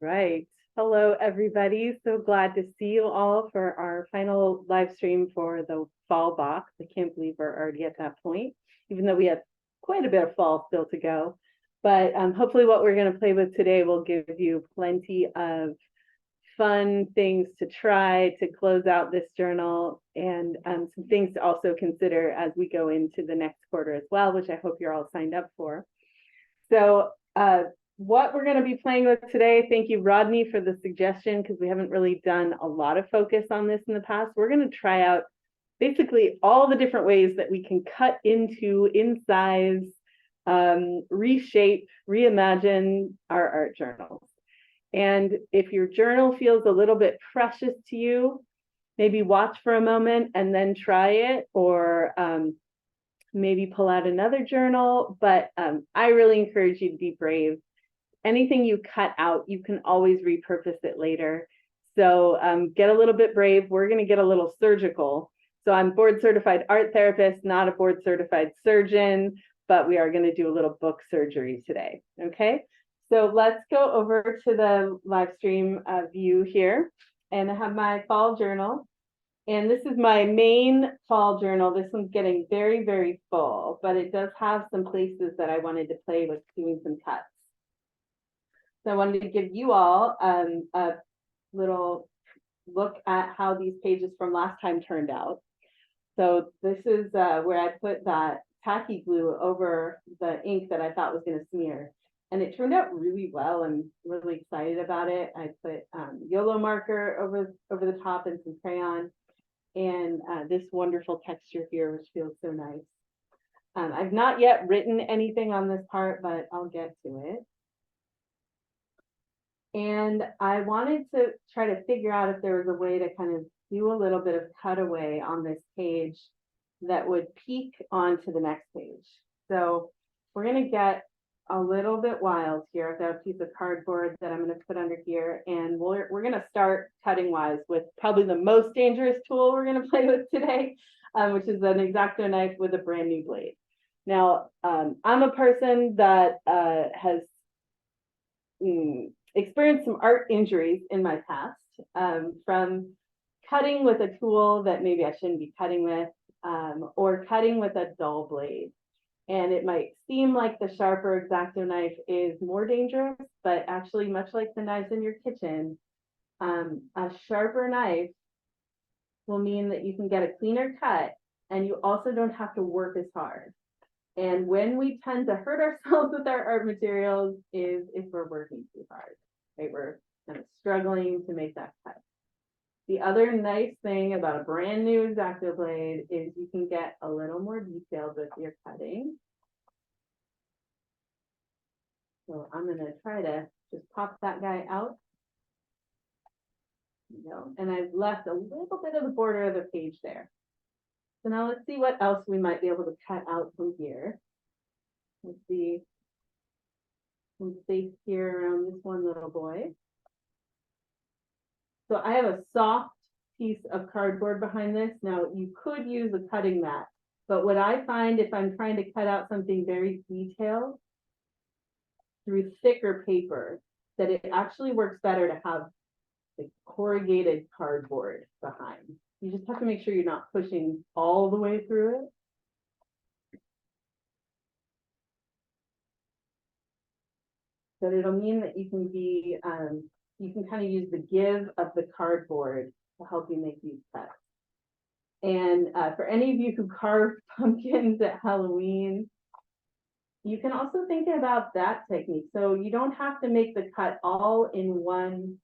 Right. Hello, everybody. So glad to see you all for our final live stream for the fall box. I can't believe we're already at that point, even though we have quite a bit of fall still to go. But hopefully what we're going to play with today will give you plenty of fun things to try to close out this journal, and some things to also consider as we go into the next quarter as well, which I hope you're all signed up for. So what we're going to be playing with today, thank you, Rodney, for the suggestion, because we haven't really done a lot of focus on this in the past. We're going to try out basically all the different ways that we can cut into, incise, reshape, reimagine our art journals. And if your journal feels a little bit precious to you, maybe watch for a moment and then try it, or maybe pull out another journal. But I really encourage you to be brave. Anything you cut out, you can always repurpose it later. So get a little bit brave. We're going to get a little surgical. So I'm board certified art therapist, not a board certified surgeon, but we are going to do a little book surgery today. Okay, so let's go over to the live stream view here, and I have my fall journal. And this is my main fall journal. This one's getting very, very full, but it does have some places that I wanted to play with doing some cuts. So I wanted to give you all a little look at how these pages from last time turned out. So this is where I put that tacky glue over the ink that I thought was going to smear. And it turned out really well. I'm really excited about it. I put YOLO marker over the top and some crayon, and this wonderful texture here, which feels so nice. I've not yet written anything on this part, but I'll get to it. And I wanted to try to figure out if there was a way to kind of do a little bit of cutaway on this page that would peek onto the next page. So we're going to get a little bit wild here. I've got a piece of cardboard that I'm going to put under here, and we're going to start cutting wise with probably the most dangerous tool we're going to play with today, which is an X-Acto knife with a brand new blade. Now, I'm a person that has experienced some art injuries in my past from cutting with a tool that maybe I shouldn't be cutting with, or cutting with a dull blade. And it might seem like the sharper X-Acto knife is more dangerous, but actually, much like the knives in your kitchen, a sharper knife will mean that you can get a cleaner cut, and you also don't have to work as hard. And when we tend to hurt ourselves with our art materials is if we're working too hard, right? We're kind of struggling to make that cut. The other nice thing about a brand new X-Acto blade is you can get a little more detailed with your cutting. So I'm going to try to just pop that guy out. There you go. And I've left a little bit of the border of the page there. So now let's see what else we might be able to cut out from here. Let's see some space here around this one little boy. So I have a soft piece of cardboard behind this. Now you could use a cutting mat, but what I find if I'm trying to cut out something very detailed through thicker paper, that it actually works better to have the corrugated cardboard behind. You just have to make sure you're not pushing all the way through it. But it'll mean that you can be, you can kind of use the give of the cardboard to help you make these cuts. And for any of you who carve pumpkins at Halloween, you can also think about that technique. So you don't have to make the cut all in one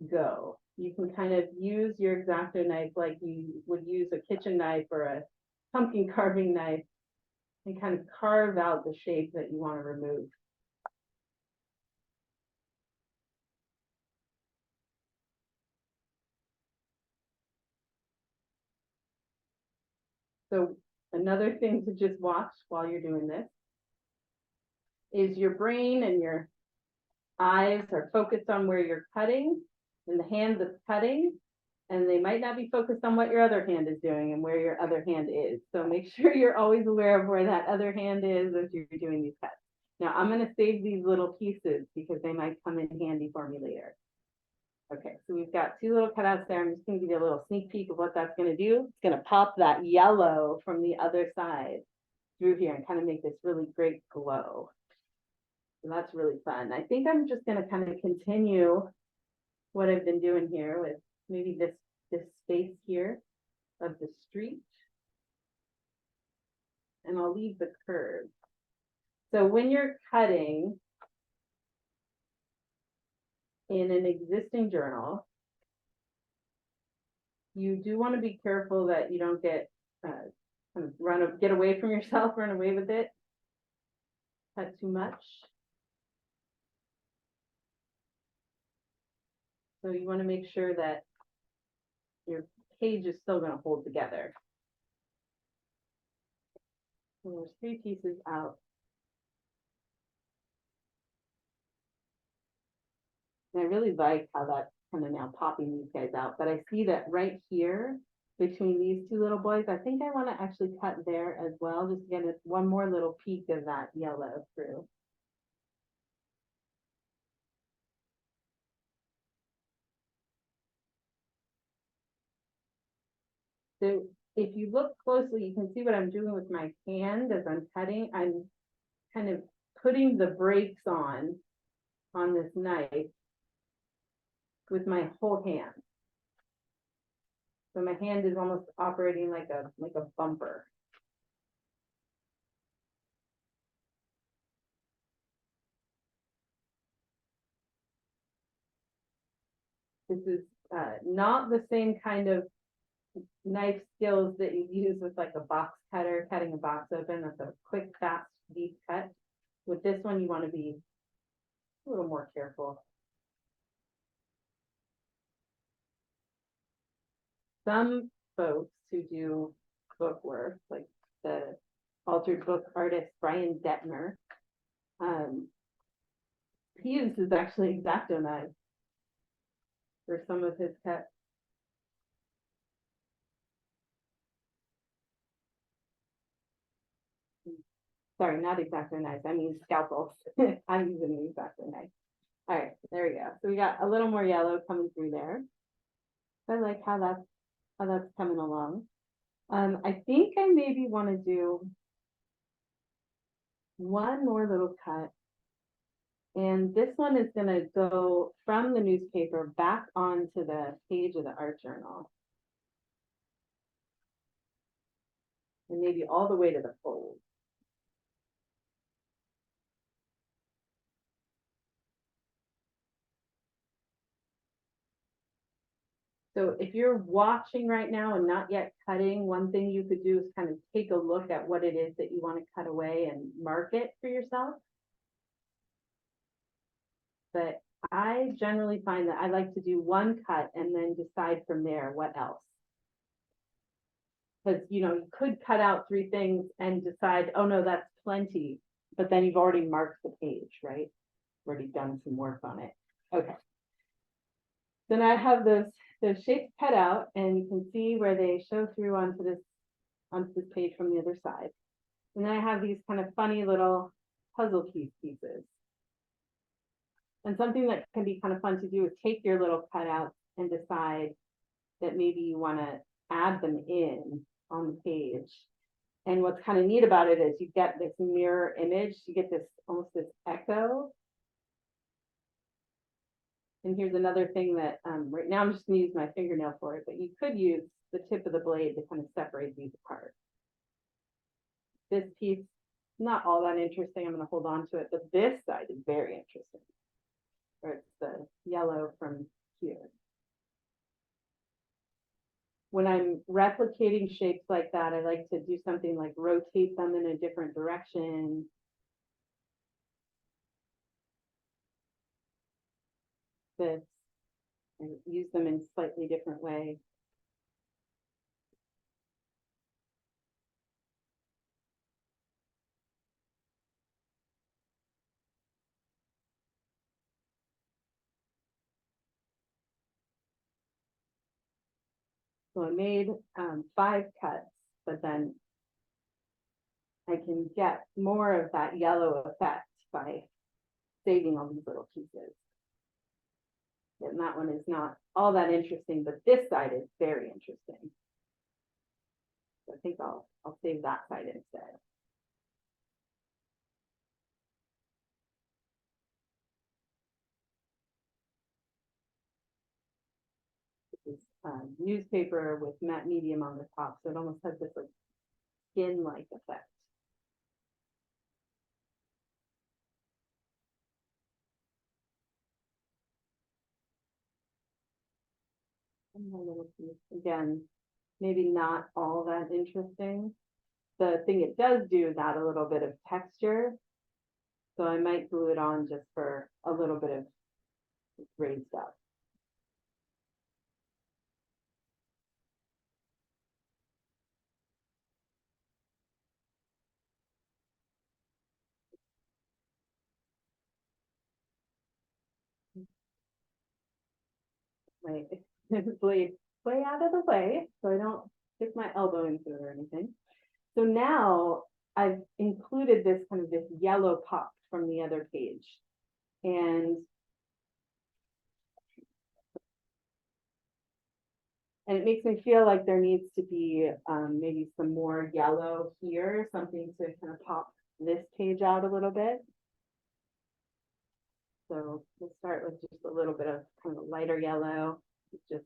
go. You can kind of use your X-Acto knife like you would use a kitchen knife or a pumpkin carving knife, and kind of carve out the shape that you want to remove. So another thing to just watch while you're doing this is your brain and your eyes are focused on where you're cutting and the hand that's cutting, and they might not be focused on what your other hand is doing and where your other hand is. So make sure you're always aware of where that other hand is as you're doing these cuts. Now I'm going to save these little pieces because they might come in handy for me later. Okay, so we've got two little cutouts there. I'm just going to give you a little sneak peek of what that's going to do. It's going to pop that yellow from the other side through here and kind of make this really great glow. So that's really fun. I think I'm just going to kind of continue what I've been doing here with maybe this space here of the street. And I'll leave the curve. So when you're cutting in an existing journal, you do want to be careful that you don't get kind of get away from yourself, run away with it, cut too much. So you want to make sure that your page is still going to hold together. So there's 3 pieces out. And I really like how that's kind of now popping these guys out, but I see that right here between these 2 little boys, I think I want to actually cut there as well, just to get one more little peek of that yellow through. So if you look closely, you can see what I'm doing with my hand as I'm cutting. I'm kind of putting the brakes on this knife with my whole hand. So my hand is almost operating like a bumper. This is not the same kind of knife skills that you use with like a box cutter, cutting a box open. That's a quick, fast, deep cut. With this one, you want to be a little more careful. Some folks who do book work, like the altered book artist Brian Detmer, he uses actually X-Acto knives for some of his cuts. Sorry, not X-Acto knives. I mean scalpels. I'm using an X-Acto knife. All right, there we go. So we got a little more yellow coming through there. I like how that's coming along. I think I maybe want to do one more little cut. And this one is going to go from the newspaper back onto the page of the art journal. And maybe all the way to the fold. So if you're watching right now and not yet cutting, one thing you could do is kind of take a look at what it is that you want to cut away and mark it for yourself. But I generally find that I like to do one cut and then decide from there what else. Because, you know, you could cut out 3 things and decide, oh no, that's plenty. But then you've already marked the page, right? Already done some work on it. Okay. So now I have those shapes cut out, and you can see where they show through onto this page from the other side. And then I have these kind of funny little puzzle pieces. And something that can be kind of fun to do is take your little cutouts and decide that maybe you want to add them in on the page. And what's kind of neat about it is you get this mirror image, you get this almost this echo. And here's another thing that right now I'm just going to use my fingernail for it, but you could use the tip of the blade to kind of separate these apart. This piece, not all that interesting, I'm going to hold on to it, but this side is very interesting. Or it's the yellow from here. When I'm replicating shapes like that, I like to do something like rotate them in a different direction. This, and use them in slightly different way. So I made 5 cuts, but then I can get more of that yellow effect by saving all these little pieces. And that one is not all that interesting, but this side is very interesting. So I think I'll save that side instead. This is newspaper with matte medium on the top, so it almost has this like skin-like effect. And a little piece. Again, maybe not all that interesting. The thing it does do is add a little bit of texture. So I might glue it on just for a little bit of raised up. My blade way out of the way so I don't stick my elbow into it or anything. So now I've included this kind of this yellow pop from the other page. And it makes me feel like there needs to be maybe some more yellow here, something to kind of pop this page out a little bit. So we'll start with just a little bit of kind of lighter yellow, just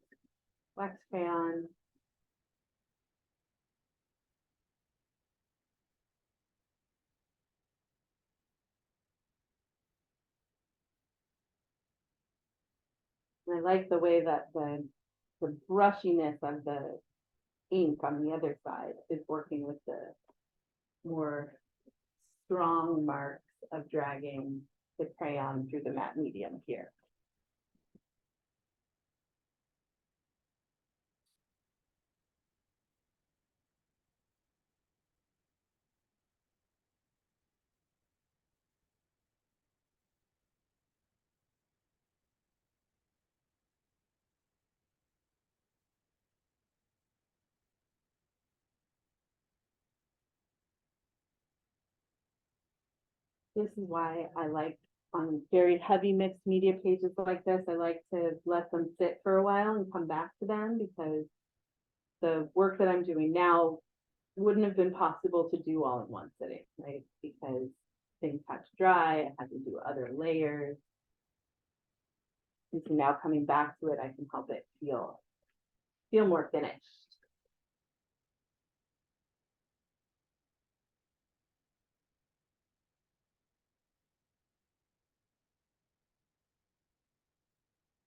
wax crayon. And I like the way that the brushiness of the ink on the other side is working with the more strong marks of dragging the crayon through the matte medium here. This is why I like on very heavy mixed media pages like this, I like to let them sit for a while and come back to them, because the work that I'm doing now wouldn't have been possible to do all in one sitting, right? Because things had to dry, I had to do other layers. And so now coming back to it, I can help it feel more finished.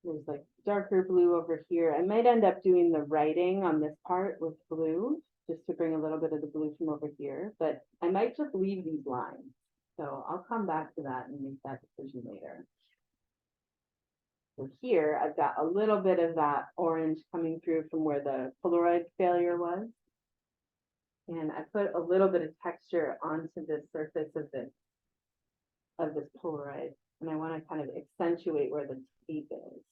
There's like darker blue over here. I might end up doing the writing on this part with blue, just to bring a little bit of the blue from over here, but I might just leave these lines. So I'll come back to that and make that decision later. So here I've got a little bit of that orange coming through from where the Polaroid failure was. And I put a little bit of texture onto the surface of this Polaroid. And I want to kind of accentuate where the tape is.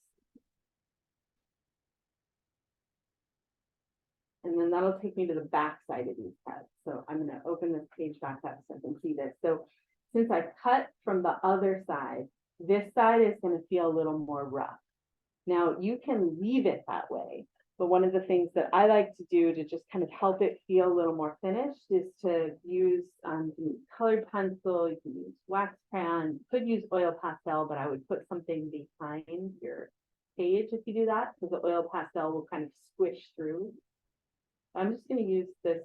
And then that'll take me to the back side of these cuts. So I'm going to open this page back up so I can see this. So since I cut from the other side, this side is going to feel a little more rough. Now you can leave it that way, but one of the things that I like to do to just kind of help it feel a little more finished is to use colored pencil, you can use wax crayon, you could use oil pastel, but I would put something behind your page if you do that, because the oil pastel will kind of squish through. I'm just going to use this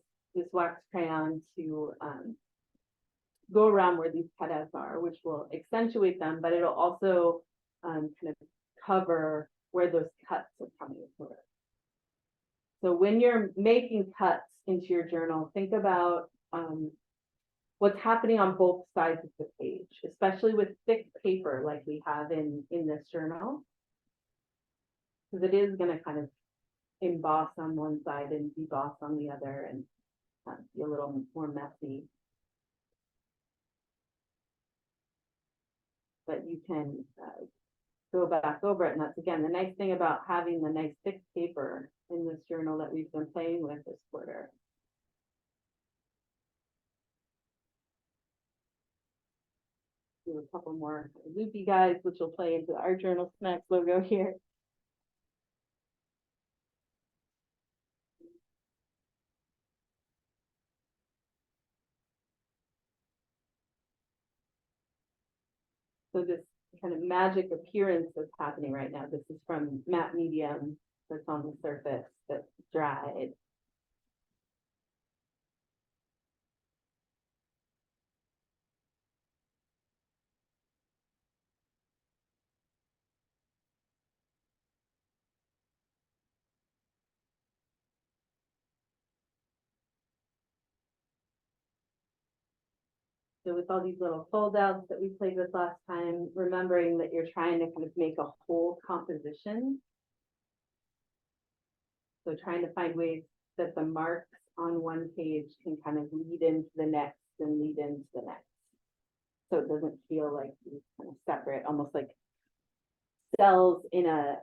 wax crayon to go around where these cutouts are, which will accentuate them, but it'll also kind of cover where those cuts are coming through. So when you're making cuts into your journal, think about what's happening on both sides of the page, especially with thick paper like we have in this journal, because it is going to kind of emboss on one side and deboss on the other and be a little more messy. But you can go back over it, and that's again the nice thing about having the nice thick paper in this journal that we've been playing with this quarter. do a couple more loopy guys, which will play into the ArtJournalSnacks logo here. So this kind of magic appearance that's happening right now, this is from matte medium that's on the surface that's dried. So with all these little fold outs that we played with last time, remembering that you're trying to kind of make a whole composition. So trying to find ways that the marks on one page can kind of lead into the next and lead into the next. So it doesn't feel like these kind of separate, almost like cells in a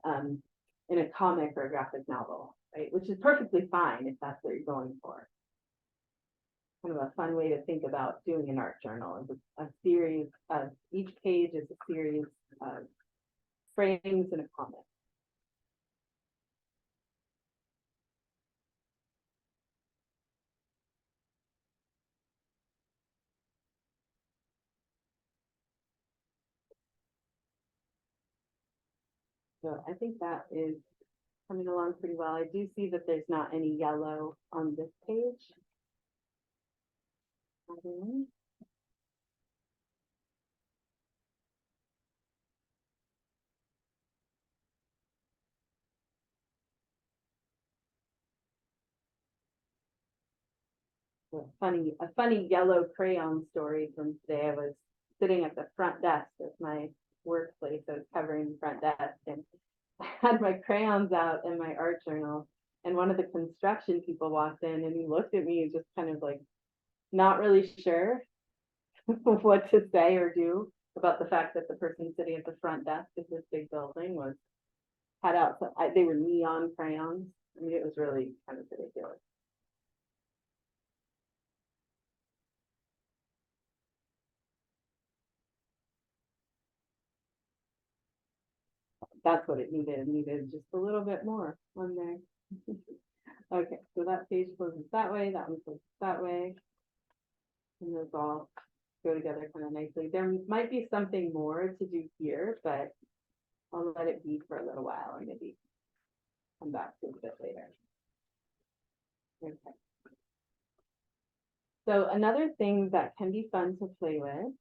comic or a graphic novel, right? Which is perfectly fine if that's what you're going for. Kind of a fun way to think about doing an art journal is a series of, each page is a series of frames in a comic. So I think that is coming along pretty well. I do see that there's not any yellow on this page. A funny yellow crayon story from today. I was sitting at the front desk of my workplace. I was covering the front desk and I had my crayons out in my art journal. And one of the construction people walked in and he looked at me and just kind of like not really sure what to say or do about the fact that the person sitting at the front desk of this big building had out, they were neon crayons. I mean, it was really kind of ridiculous. That's what it needed. It needed just a little bit more on there. Okay, so that page closes that way, that one closes that way. And those all go together kind of nicely. There might be something more to do here, but I'll let it be for a little while and maybe come back to it a bit later. Okay. So another thing that can be fun to play with,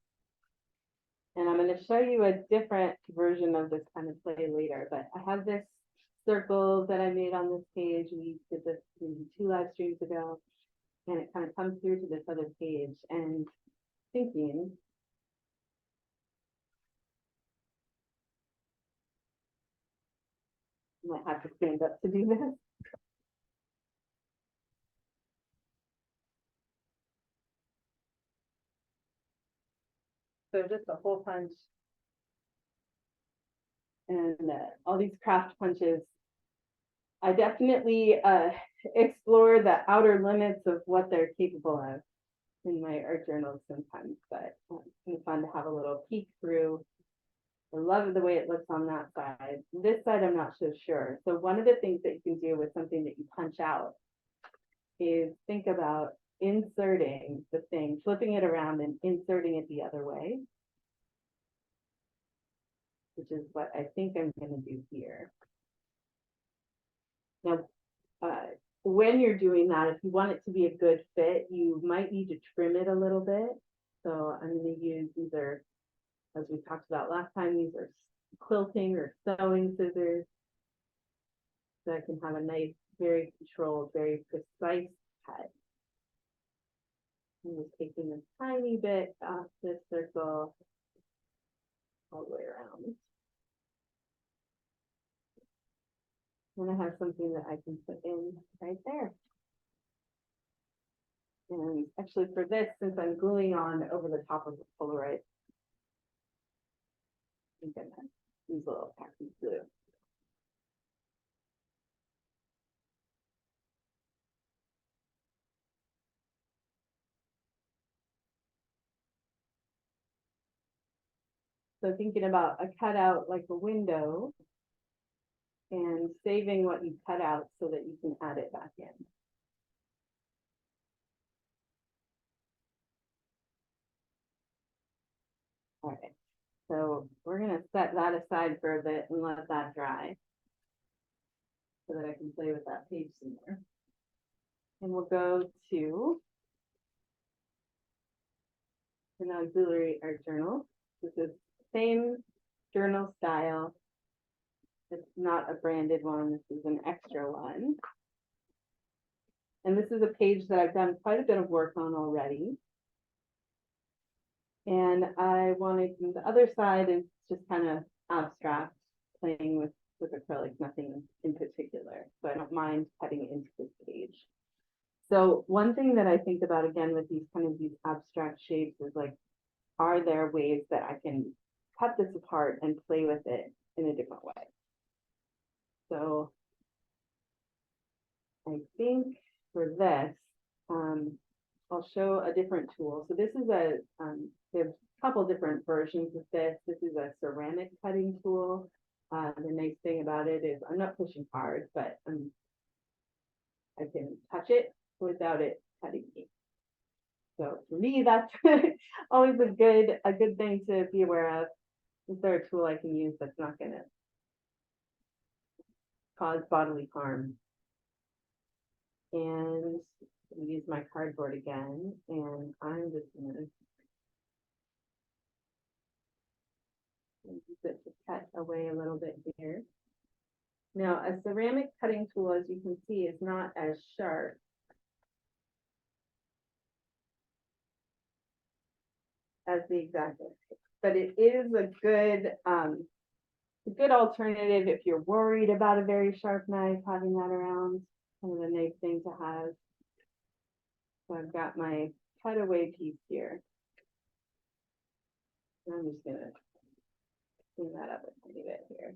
and I'm going to show you a different version of this kind of play later, but I have this circle that I made on this page. We did this maybe 2 live streams ago, and it kind of comes through to this other page and thinking, I might have to stand up to do this. So just a hole punch and all these craft punches. I definitely explore the outer limits of what they're capable of in my art journals sometimes, but it's kind of fun to have a little peek through. I love the way it looks on that side. This side, I'm not so sure. So one of the things that you can do with something that you punch out is think about inserting the thing, flipping it around and inserting it the other way, which is what I think I'm going to do here. Now, when you're doing that, if you want it to be a good fit, you might need to trim it a little bit. So I'm going to use either, as we talked about last time, these are quilting or sewing scissors. So I can have a nice, very controlled, very precise cut. I'm just taking a tiny bit off this circle all the way around. And I have something that I can put in right there. And actually for this, since I'm gluing on over the top of the Polaroid, I'm gonna use a little tacky glue. So thinking about a cutout like a window and saving what you cut out so that you can add it back in. All right, so we're gonna set that aside for a bit and let that dry so that I can play with that page some more. And we'll go to an auxiliary art journal. This is same journal style. It's not a branded one. This is an extra one. And this is a page that I've done quite a bit of work on already. And I wanted, the other side is just kind of abstract, playing with acrylic, nothing in particular. So I don't mind cutting it into this page. So one thing that I think about again with these kind of these abstract shapes is like, are there ways that I can cut this apart and play with it in a different way? So I think for this, I'll show a different tool. So this is there's a couple different versions of this. This is a ceramic cutting tool. The nice thing about it is I'm not pushing hard, but I can touch it without it cutting me. So for me, that's always a good thing to be aware of. Is there a tool I can use that's not going to cause bodily harm? And use my cardboard again, and I'm just going to use it to cut away a little bit here. Now, a ceramic cutting tool, as you can see, is not as sharp as the X-Acto, but it is a good alternative if you're worried about a very sharp knife. Having that around, kind of a nice thing to have. So I've got my cutaway piece here. I'm just gonna clean that up a tiny bit here.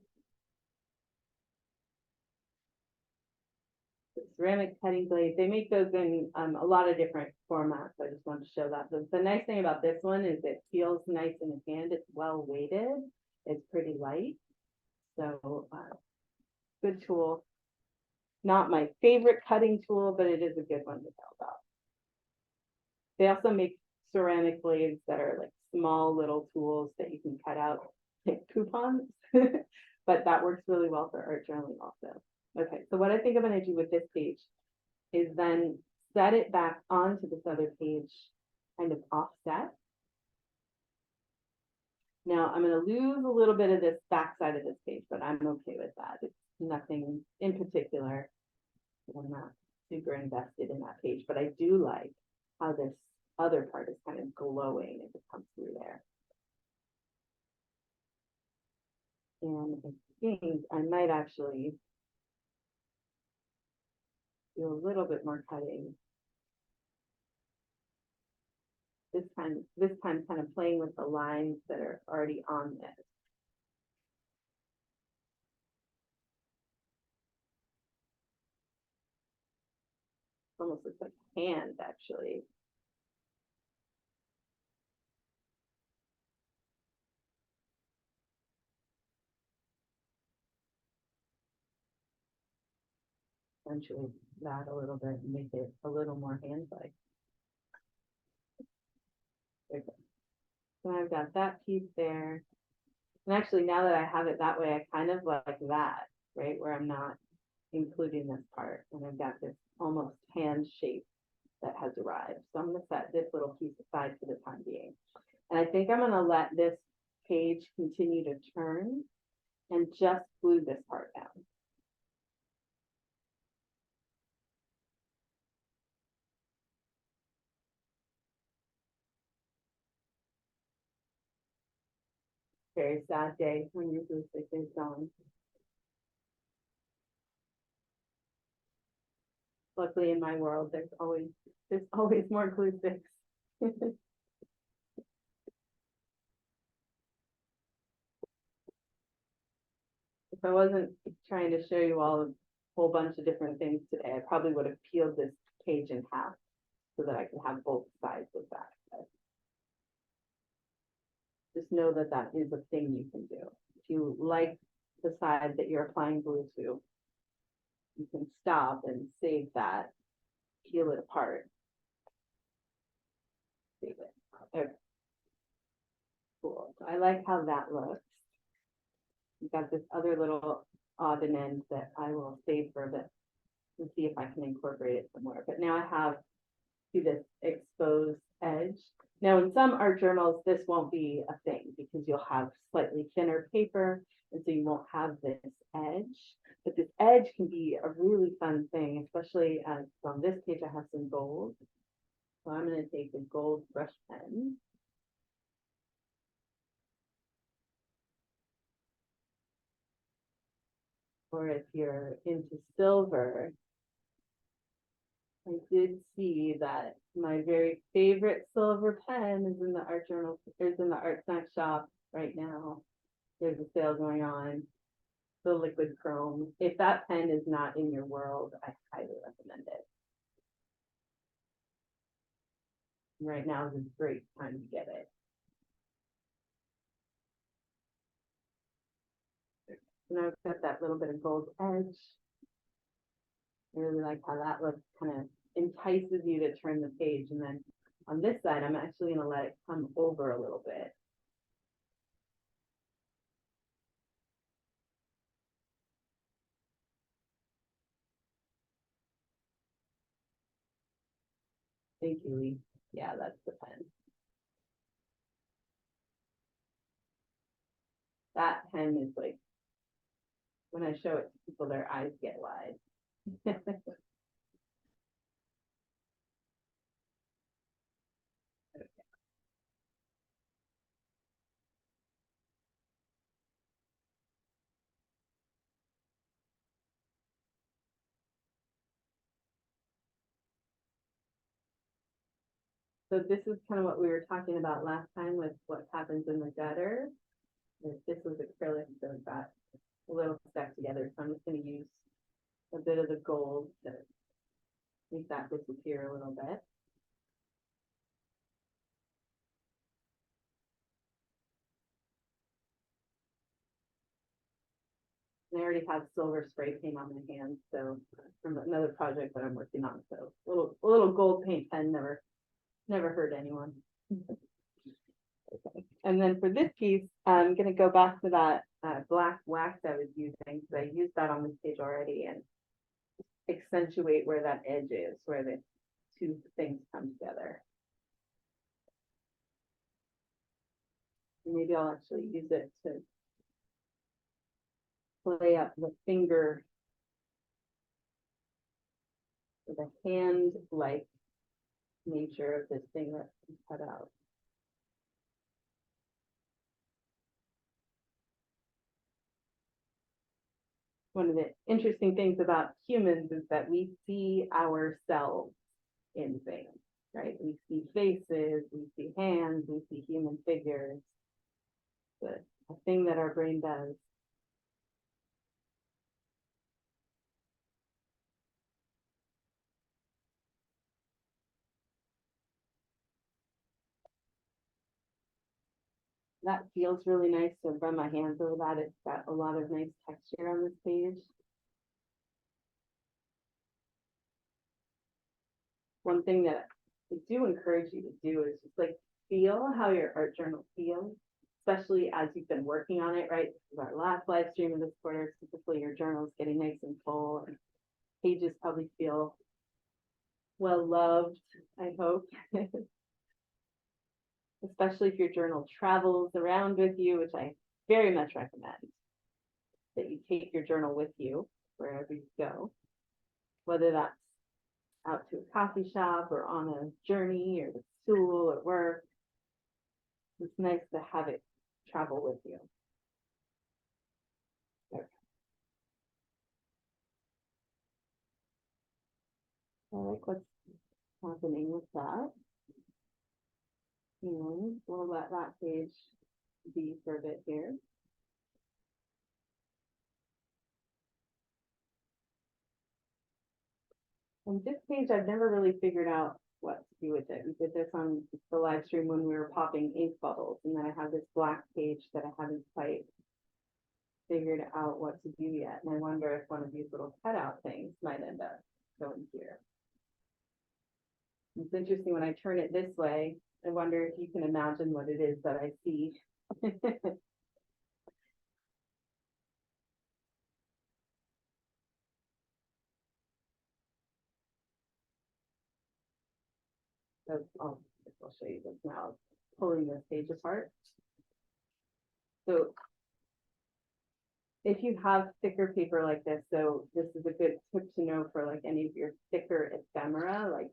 The ceramic cutting blade, they make those in a lot of different formats. I just wanted to show that. The nice thing about this one is it feels nice in the hand. It's well weighted. It's pretty light. So good tool. Not my favorite cutting tool, but it is a good one to know about. They also make ceramic blades that are like small little tools that you can cut out like coupons, but that works really well for art journaling also. Okay, so what I think I'm going to do with this page is then set it back onto this other page, kind of offset. Now I'm going to lose a little bit of this back side of this page, but I'm okay with that. It's nothing in particular. I'm not super invested in that page, but I do like how this other part is kind of glowing as it comes through there. And I think I might actually do a little bit more cutting. This time kind of playing with the lines that are already on this. Almost looks like a hand, actually. Essentially that a little bit and make it a little more hand-like. Okay. So I've got that piece there. And actually, now that I have it that way, I kind of like that, right? Where I'm not including this part. And I've got this almost hand shape that has arrived. So I'm going to set this little piece aside for the time being. And I think I'm going to let this page continue to turn and just glue this part down. Very sad day when your glue stick is gone. Luckily in my world, there's always more glue sticks. If I wasn't trying to show you all a whole bunch of different things today, I probably would have peeled this page in half so that I could have both sides of that. just know that that is a thing you can do. If you like the side that you're applying glue to, you can stop and save that, peel it apart. Save it. Okay. Cool. So I like how that looks. You've got this other little odd and end that I will save for a bit and see if I can incorporate it somewhere. But now I have this exposed edge. Now in some art journals, this won't be a thing because you'll have slightly thinner paper, and so you won't have this edge. But this edge can be a really fun thing, especially as on this page I have some gold. So I'm going to take a gold brush pen. Or if you're into silver, I did see that my very favorite silver pen is in the ArtSnacks shop right now. There's a sale going on, the liquid chrome. If that pen is not in your world, I highly recommend it. Right now is a great time to get it. So now I've got that little bit of gold edge. I really like how that looks, kind of entices you to turn the page. And then on this side, I'm actually going to let it come over a little bit. Thank you, Lee. Yeah, that's the pen. That pen is like, when I show it to people, their eyes get wide. So this is kind of what we were talking about last time with what happens in the gutter. This was acrylic, so it got a little stuck together. So I'm just going to use a bit of the gold to make that disappear a little bit. And I already have silver spray paint on my hands, so from another project that I'm working on. So a little gold paint pen never hurt anyone. Okay. And then for this piece, I'm going to go back to that black wax I was using, because I used that on this page already, and accentuate where that edge is, where the two things come together. And maybe I'll actually use it to play up the finger, the hand-like nature of this thing that's cut out. One of the interesting things about humans is that we see ourselves in things, right? We see faces, we see hands, we see human figures. It's a thing that our brain does. That feels really nice to run my hands over that. It's got a lot of nice texture on this page. One thing that I do encourage you to do is just like feel how your art journal feels, especially as you've been working on it, right? This is our last live stream of this quarter. Typically your journal is getting nice and full, and pages probably feel well loved, I hope. Especially if your journal travels around with you, which I very much recommend, that you take your journal with you wherever you go, whether that's out to a coffee shop or on a journey or to school or work. It's nice to have it travel with you. Okay. I like what's happening with that. And we'll let that page be for a bit here. And this page I've never really figured out what to do with it. We did this on the live stream when we were popping ink bubbles, and then I have this black page that I haven't quite figured out what to do yet. And I wonder if one of these little cutout things might end up going here. It's interesting when I turn it this way, I wonder if you can imagine what it is that I see. So I'll show you this now, pulling this page apart. So if you have thicker paper like this, so this is a good tip to know for like any of your thicker ephemera, like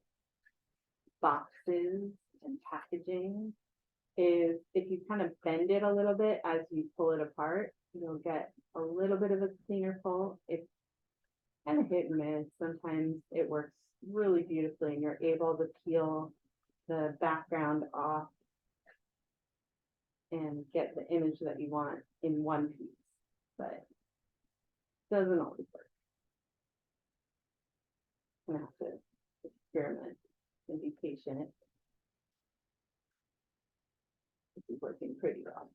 boxes and packaging, is if you kind of bend it a little bit as you pull it apart, you'll get a little bit of a cleaner pull. It's kind of hit and miss. Sometimes it works really beautifully and you're able to peel the background off and get the image that you want in one piece, but it doesn't always work. You have to experiment and be patient. This is working pretty well.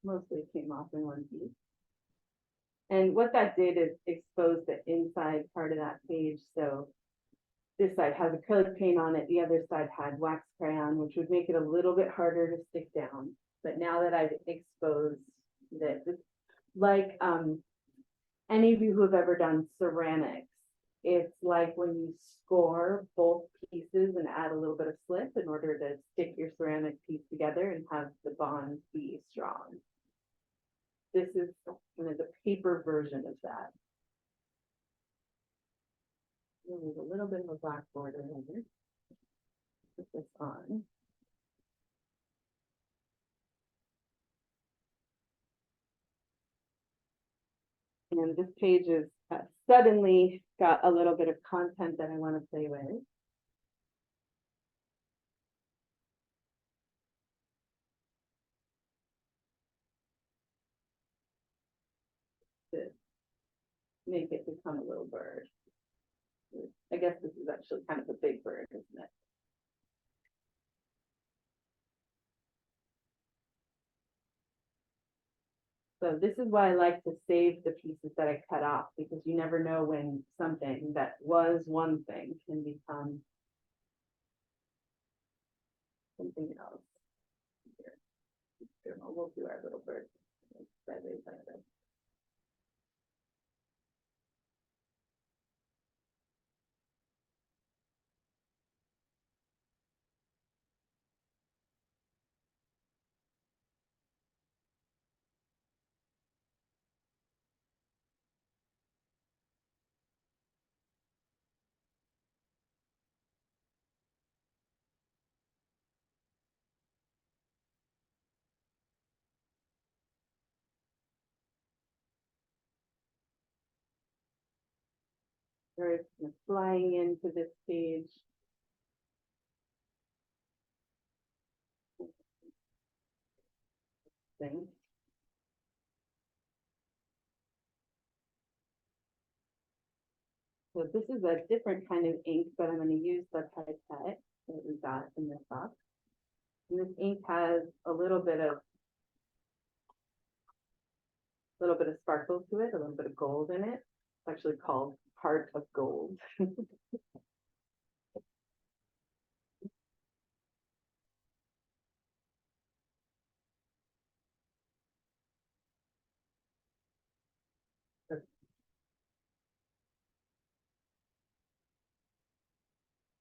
Mostly came off in one piece. And what that did is expose the inside part of that page. So this side has acrylic paint on it, the other side had wax crayon, which would make it a little bit harder to stick down. But now that I've exposed this, it's like any of you who have ever done ceramics, it's like when you score both pieces and add a little bit of slip in order to stick your ceramic piece together and have the bond be strong. This is kind of the paper version of that. There's a little bit of a black border here. Put this on. And this page is suddenly got a little bit of content that I want to play with. To make it become a little bird. I guess this is actually kind of a big bird, isn't it? So this is why I like to save the pieces that I cut off, because you never know when something that was one thing can become something else. Here, we'll do our little bird. Birds flying into this page. Thing. So this is a different kind of ink, but I'm going to use the pipette that we got in this box. And this ink has a little bit of sparkle to it, a little bit of gold in it. It's actually called Heart of Gold.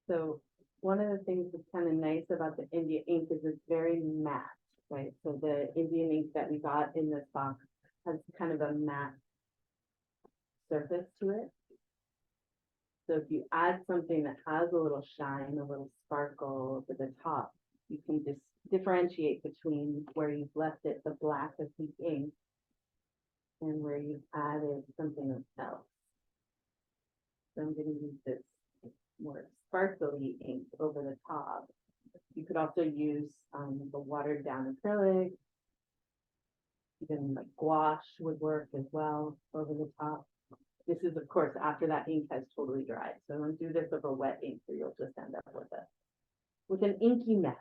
So one of the things that's kind of nice about the India ink is it's very matte, right? So the Indian ink that we got in this box has kind of a matte surface to it. So if you add something that has a little shine, a little sparkle to the top, you can just differentiate between where you've left it the black of the ink and where you've added something else. So I'm going to use this more sparkly ink over the top. You could also use the watered down acrylic. Even like gouache would work as well over the top. This is, of course, after that ink has totally dried. So I'm going to do this over wet ink, so you'll just end up with an inky mess.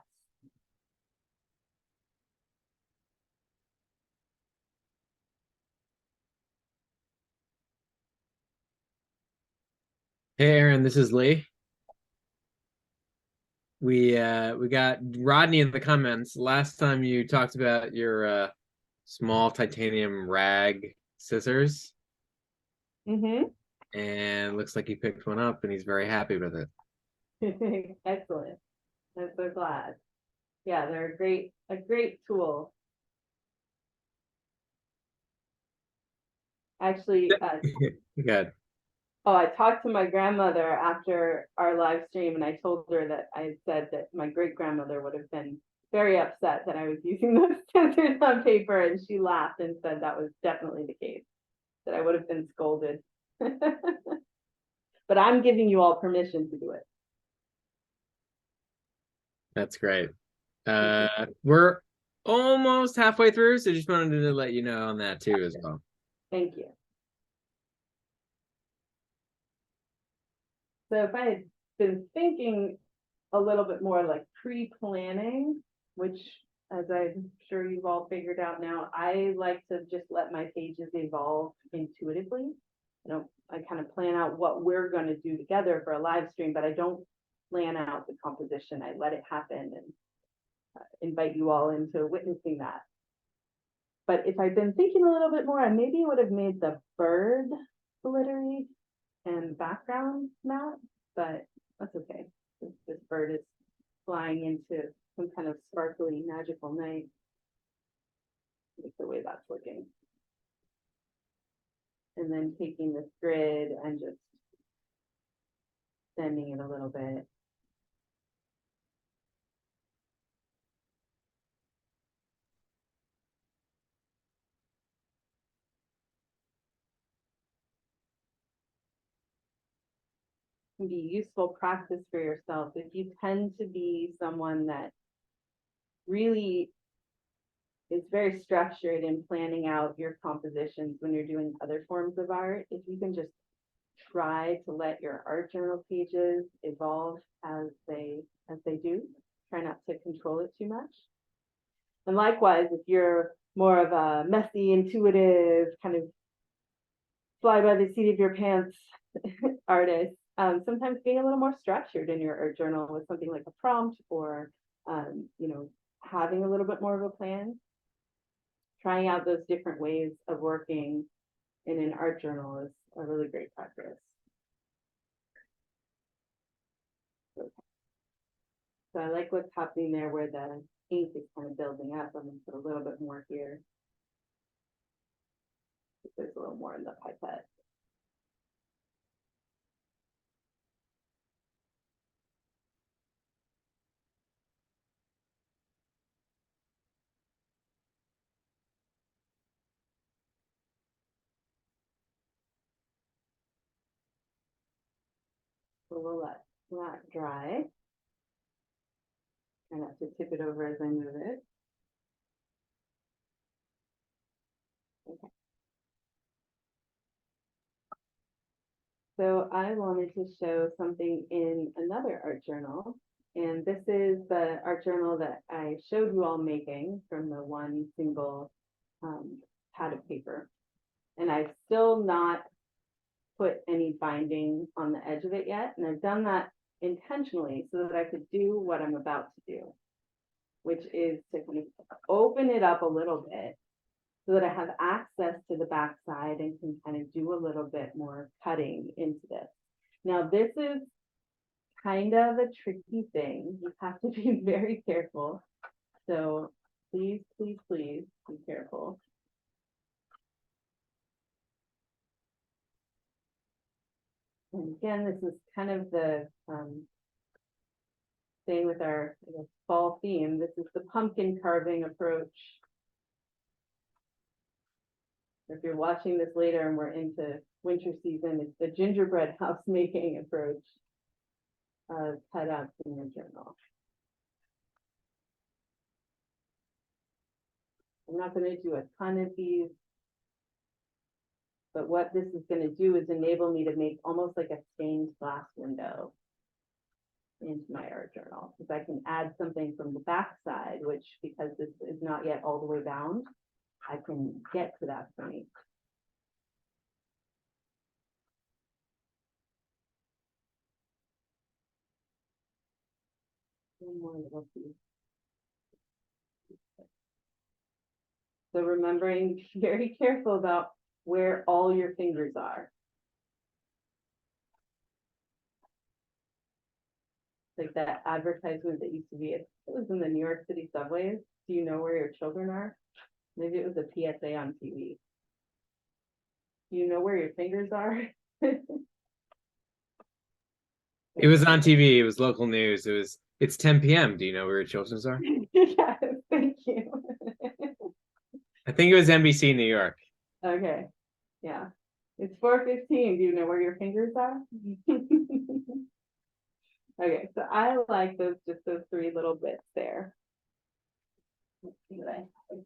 Hey Aaron, this is Lee. We got Rodney in the comments. Last time you talked about your small titanium rag scissors, Mm-hmm. and looks like he picked one up and he's very happy with it. Excellent. I'm so glad. Yeah, they're a great tool. Actually, Good. oh, I talked to my grandmother after our live stream, and I told her that I said that my great grandmother would have been very upset that I was using those scissors on paper, and she laughed and said that was definitely the case, that I would have been scolded. But I'm giving you all permission to do it. That's great. We're almost halfway through, so just wanted to let you know on that too as well. Thank you. So if I had been thinking a little bit more like pre-planning, which, as I'm sure you've all figured out now, I like to just let my pages evolve intuitively. I kind of plan out what we're going to do together for a live stream, but I don't plan out the composition. I let it happen and invite you all into witnessing that. But if I'd been thinking a little bit more, I maybe would have made the bird glittery and background matte, but that's okay. This bird is flying into some kind of sparkly, magical night. Like the way that's looking. And then taking this grid and just bending it a little bit. Can be useful practice for yourself if you tend to be someone that really is very structured in planning out your compositions when you're doing other forms of art. If you can just try to let your art journal pages evolve as they do, try not to control it too much. And likewise, if you're more of a messy, intuitive, kind of fly by the seat of your pants artist, sometimes being a little more structured in your art journal with something like a prompt or, having a little bit more of a plan, trying out those different ways of working in an art journal is a really great practice. Okay. So I like what's happening there where the ink is kind of building up. I'm going to put a little bit more here. There's a little more in the pipette. So we'll let that dry. Try not to tip it over as I move it. Okay. So I wanted to show something in another art journal. And this is the art journal that I showed you all making from the one single pad of paper. And I've still not put any binding on the edge of it yet. And I've done that intentionally so that I could do what I'm about to do, which is to kind of open it up a little bit so that I have access to the backside and can kind of do a little bit more cutting into this. Now, this is kind of a tricky thing. You have to be very careful. So please, please, please be careful. And again, this is kind of the staying with our, I guess, fall theme, this is the pumpkin carving approach. If you're watching this later and we're into winter season, it's the gingerbread house making approach of cutouts in your journal. I'm not going to do a ton of these, but what this is going to do is enable me to make almost like a stained glass window into my art journal, because I can add something from the back side, which, because this is not yet all the way bound, I can get to that point. One more little piece. So remembering, be very careful about where all your fingers are. Like that advertisement that used to be, it was in the New York City subways. Do you know where your children are? Maybe it was a PSA on TV. Do you know where your fingers are? It was on TV. It was local news. It's 10 p.m. Do you know where your children's are? Yes, thank you. I think it was NBC New York. Okay, yeah. It's 4:15. Do you know where your fingers are? Okay, so I like just those three little bits there. Let's see what I have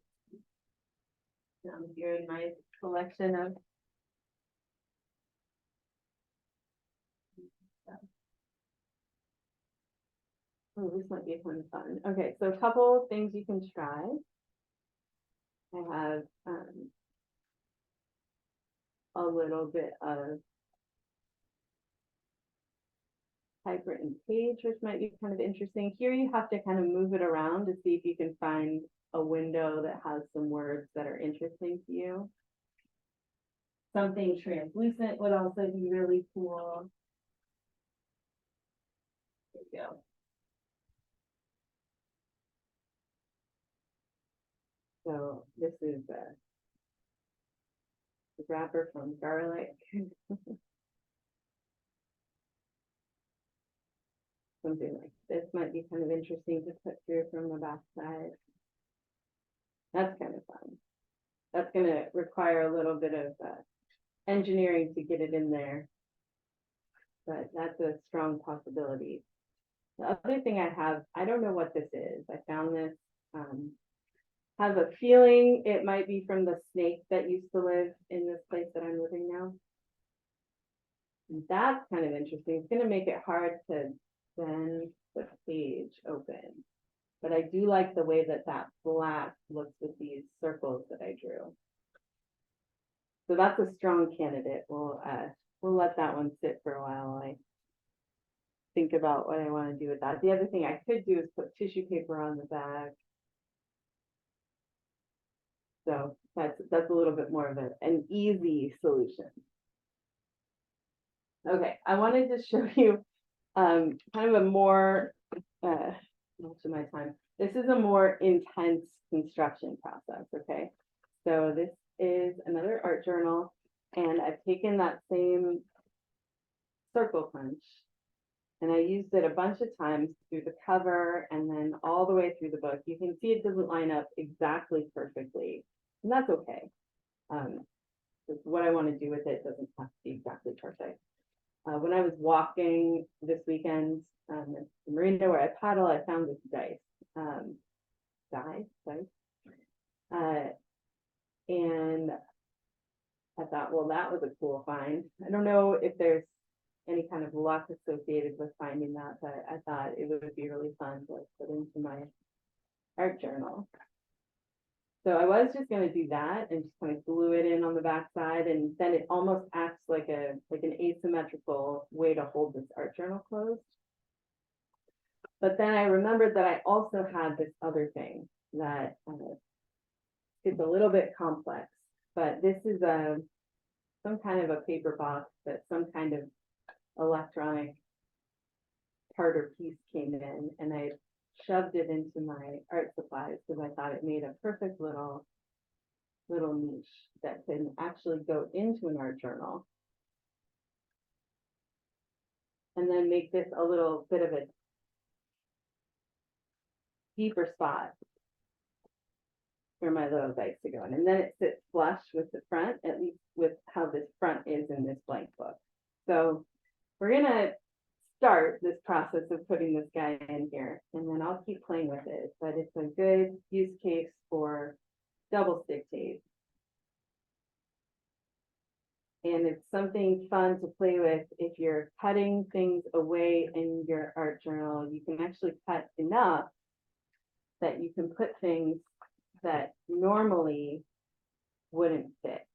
down here in my collection of oh, this might be fun. Okay, so a couple things you can try. I have a little bit of typewritten page, which might be kind of interesting. Here you have to kind of move it around to see if you can find a window that has some words that are interesting to you. Something translucent would also be really cool. There you go. So this is the wrapper from garlic. Something like this might be kind of interesting to put through from the back side. That's kind of fun. That's going to require a little bit of engineering to get it in there, but that's a strong possibility. The other thing I have, I don't know what this is. I found this, have a feeling it might be from the snake that used to live in this place that I'm living now. And that's kind of interesting. It's going to make it hard to bend the page open, but I do like the way that that black looks with these circles that I drew. So that's a strong candidate. We'll let that one sit for a while while I think about what I want to do with that. The other thing I could do is put tissue paper on the back. So that's a little bit more of an easy solution. Okay, I wanted to show you kind of a more most of my time. This is a more intense construction process. Okay, so this is another art journal, and I've taken that same circle punch and I used it a bunch of times through the cover and then all the way through the book. You can see it doesn't line up exactly perfectly, and that's okay. What I want to do with it doesn't have to be exactly perfect. When I was walking this weekend at the marina where I paddle, I found this dice. And I thought, well, that was a cool find. I don't know if there's any kind of luck associated with finding that, but I thought it would be really fun to put into my art journal. So I was just going to do that and just kind of glue it in on the back side, and then it almost acts like an asymmetrical way to hold this art journal closed. But then I remembered that I also had this other thing that is a little bit complex, but this is some kind of a paper box that some kind of electronic part or piece came in, and I shoved it into my art supplies because I thought it made a perfect little niche that can actually go into an art journal, and then make this a little bit of a deeper spot for my little dice to go in. And then it sits flush with the front, at least with how this front is in this blank book. So we're gonna start this process of putting this guy in here, and then I'll keep playing with it. But it's a good use case for double stick tape. And it's something fun to play with if you're cutting things away in your art journal. You can actually cut enough that you can put things that normally wouldn't fit,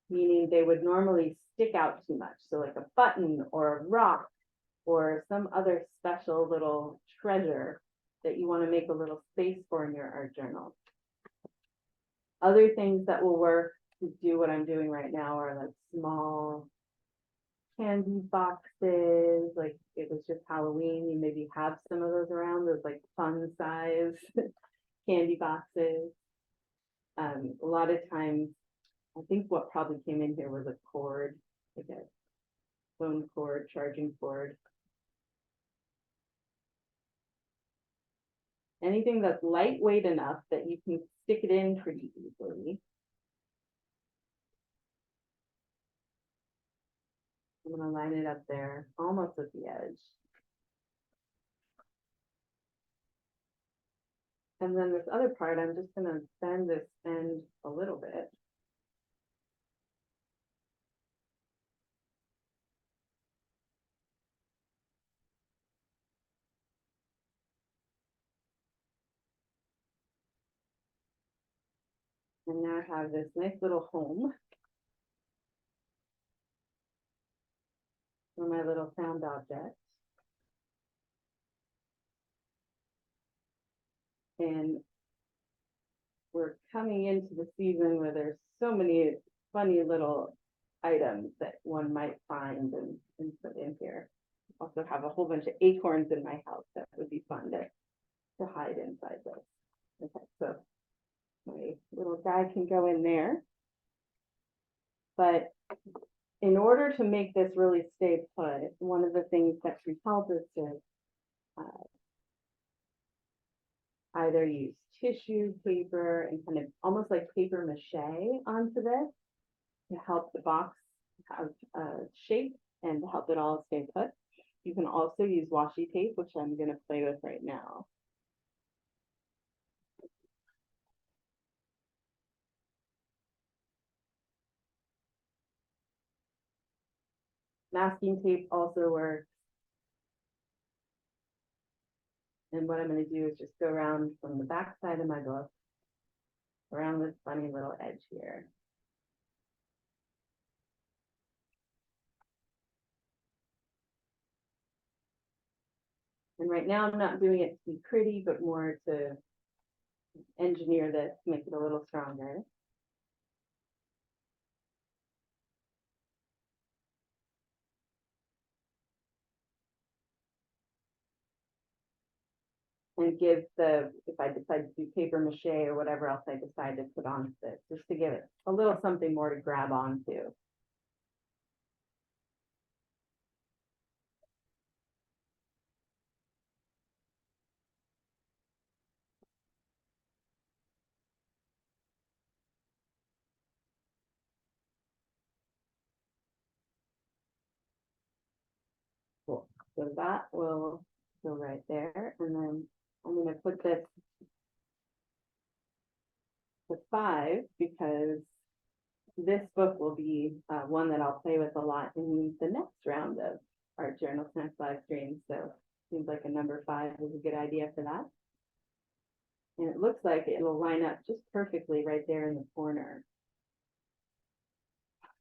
meaning they would normally stick out too much. So like a button or a rock or some other special little treasure that you want to make a little space for in your art journal. Other things that will work to do what I'm doing right now are like small candy boxes. Like it was just Halloween, you maybe have some of those around, those like fun size candy boxes. A lot of times, I think what probably came in here was a cord, like a phone cord, charging cord. Anything that's lightweight enough that you can stick it in pretty easily. I'm gonna line it up there, almost at the edge. And then this other part, I'm just gonna bend this end a little bit. And now I have this nice little home for my little found object. And we're coming into the season where there's so many funny little items that one might find and put in here. Also have a whole bunch of acorns in my house that would be fun to hide inside this. Okay, so my little guy can go in there. But in order to make this really stay put, one of the things that can help is to either use tissue paper and kind of almost like paper mache onto this to help the box have shape and help it all stay put. You can also use washi tape, which I'm going to play with right now. Masking tape also works. And what I'm going to do is just go around from the back side of my book, around this funny little edge here. And right now I'm not doing it to be pretty, but more to engineer this, make it a little stronger. And give the, if I decide to do paper mache or whatever else I decide to put on this, just to give it a little something more to grab onto. Cool. So that will go right there. And then I'm going to put this to 5 because this book will be one that I'll play with a lot in the next round of ArtJournalSnacks live streams. So seems like a number 5 is a good idea for that. And it looks like it'll line up just perfectly right there in the corner.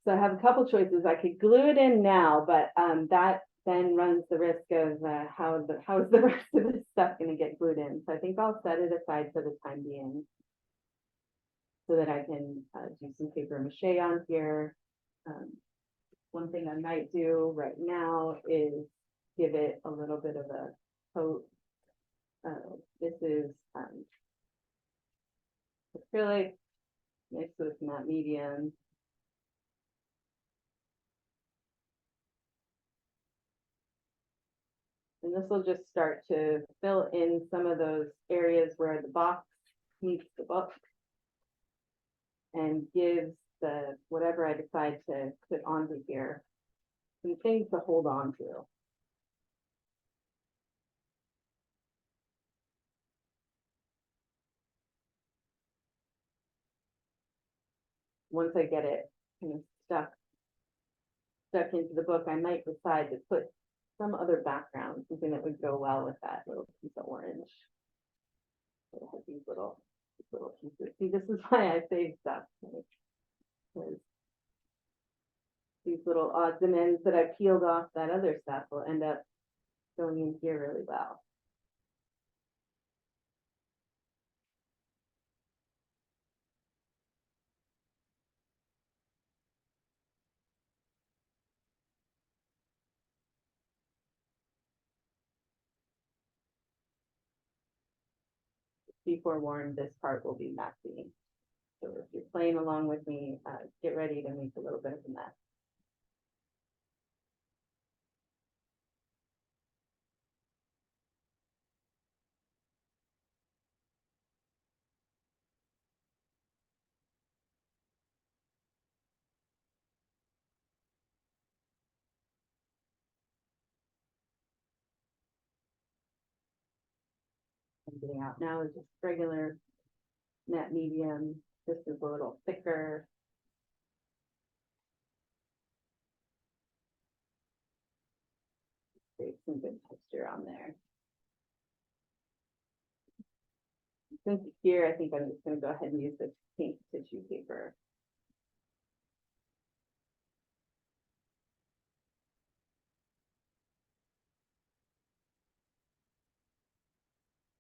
So I have a couple choices. I could glue it in now, but that then runs the risk of how is the rest of this stuff going to get glued in. So I think I'll set it aside for the time being so that I can do some paper mache on here. One thing I might do right now is give it a little bit of a coat. This is acrylic mixed with matte medium. And this will just start to fill in some of those areas where the box meets the book and gives the, whatever I decide to put onto here, some things to hold on to. Once I get it kind of stuck into the book, I might decide to put some other background, something that would go well with that little piece of orange. It has these little pieces. See, this is why I save stuff. Because these little odds and ends that I peeled off that other stuff will end up going in here really well. Be forewarned, this part will be messy. So if you're playing along with me, get ready to make a little bit of a mess. I'm getting out now is just regular matte medium. This is a little thicker. Create some good texture on there. Since it's here, I think I'm just going to go ahead and use this pink tissue paper.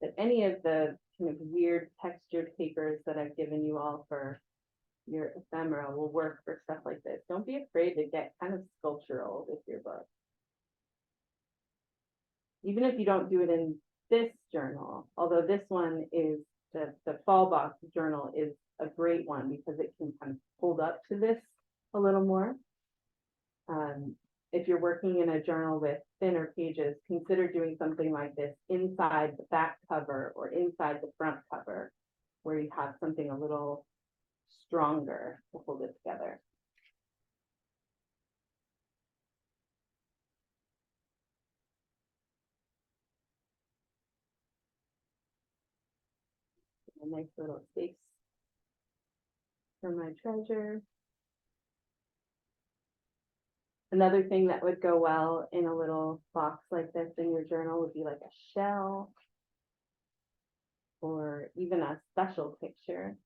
But any of the kind of weird textured papers that I've given you all for your ephemera will work for stuff like this. Don't be afraid to get kind of sculptural with your book. Even if you don't do it in this journal, although this one is the fall box journal is a great one because it can kind of hold up to this a little more. If you're working in a journal with thinner pages, consider doing something like this inside the back cover or inside the front cover, where you have something a little stronger to hold it together. A nice little space for my treasure. Another thing that would go well in a little box like this in your journal would be like a shell or even a special picture.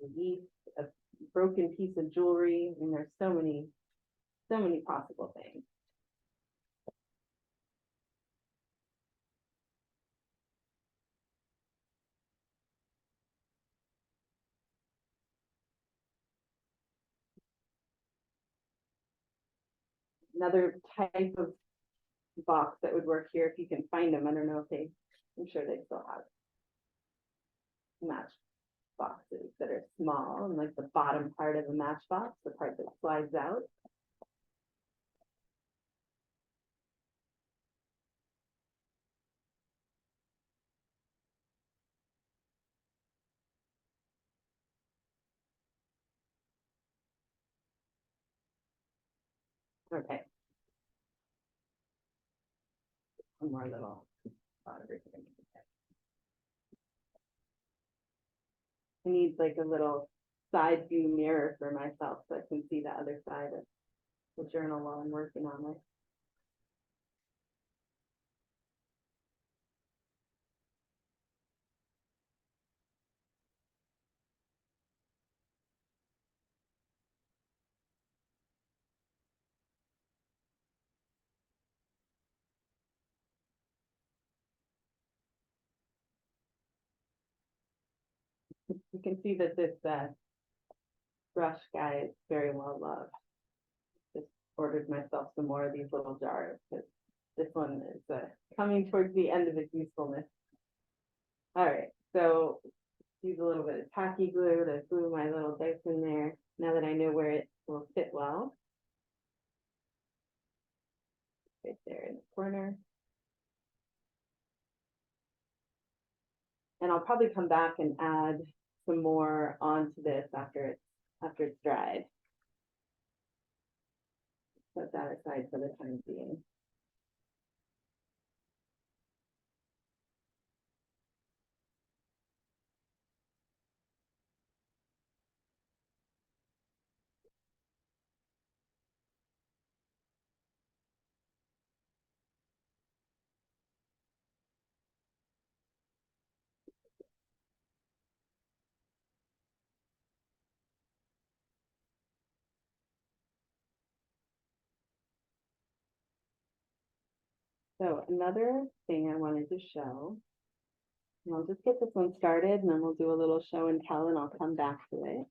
A leaf, a broken piece of jewelry. I mean, there's so many possible things. Another type of box that would work here if you can find them. I don't know if they, I'm sure they still have match boxes that are small and like the bottom part of the matchbox, the part that slides out. Okay. One more little spot over here. I need like a little side view mirror for myself so I can see the other side of the journal while I'm working on it. You can see that this brush guy is very well loved. Just ordered myself some more of these little jars because this one is coming towards the end of its usefulness. All right, so use a little bit of tacky glue to glue my little dice in there now that I know where it will fit well. right there in the corner. And I'll probably come back and add some more onto this after it's dried. Set that aside for the time being. So another thing I wanted to show, and I'll just get this one started and then we'll do a little show and tell and I'll come back to it.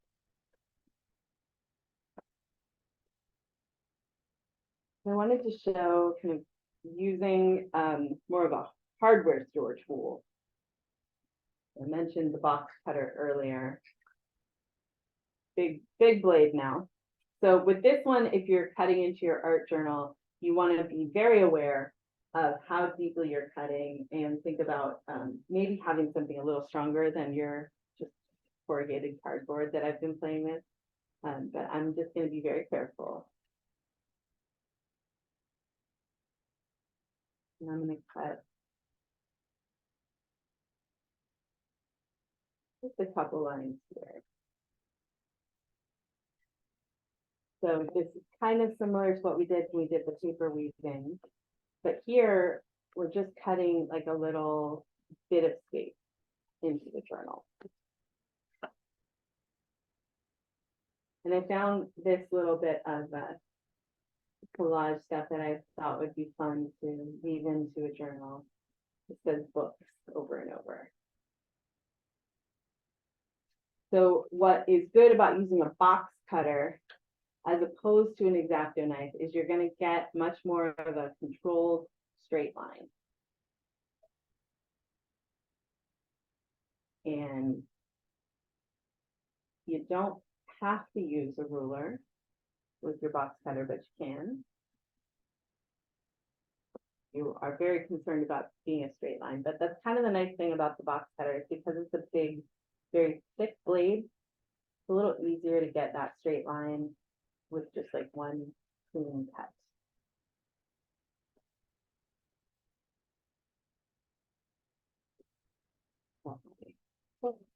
I wanted to show kind of using more of a hardware store tool. I mentioned the box cutter earlier. Big blade now. So with this one, if you're cutting into your art journal, you want to be very aware of how deeply you're cutting and think about maybe having something a little stronger than your just corrugated cardboard that I've been playing with. But I'm just going to be very careful. And I'm going to cut just a couple lines here. So this is kind of similar to what we did when we did the paper weaving. But here, we're just cutting like a little bit of space into the journal. And I found this little bit of collage stuff that I thought would be fun to weave into a journal. It says books over and over. So what is good about using a box cutter as opposed to an X-Acto knife is you're going to get much more of a controlled straight line. And you don't have to use a ruler with your box cutter, but you can. You are very concerned about being a straight line, but that's kind of the nice thing about the box cutter is because it's a big, very thick blade. It's a little easier to get that straight line with just like one clean cut.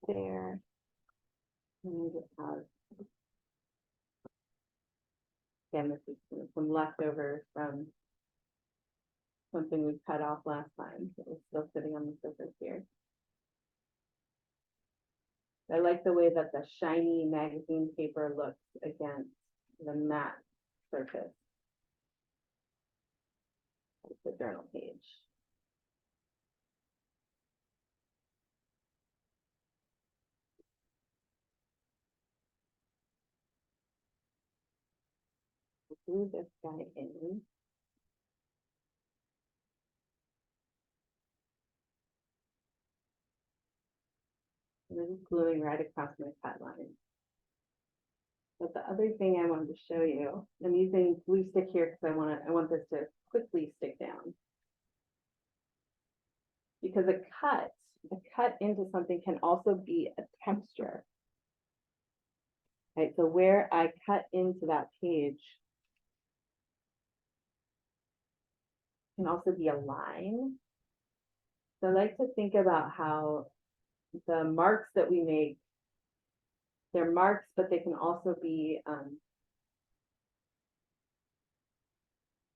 There. And we just have, again, this is some leftovers from something we cut off last time that was still sitting on the surface here. I like the way that the shiny magazine paper looks against the matte surface of the journal page. Glue this guy in. And I'm just gluing right across my cut line. But the other thing I wanted to show you, I'm using glue stick here because I want this to quickly stick down. Because a cut into something can also be a texture. Right, so where I cut into that page can also be a line. So I like to think about how the marks that we make, they're marks, but they can also be,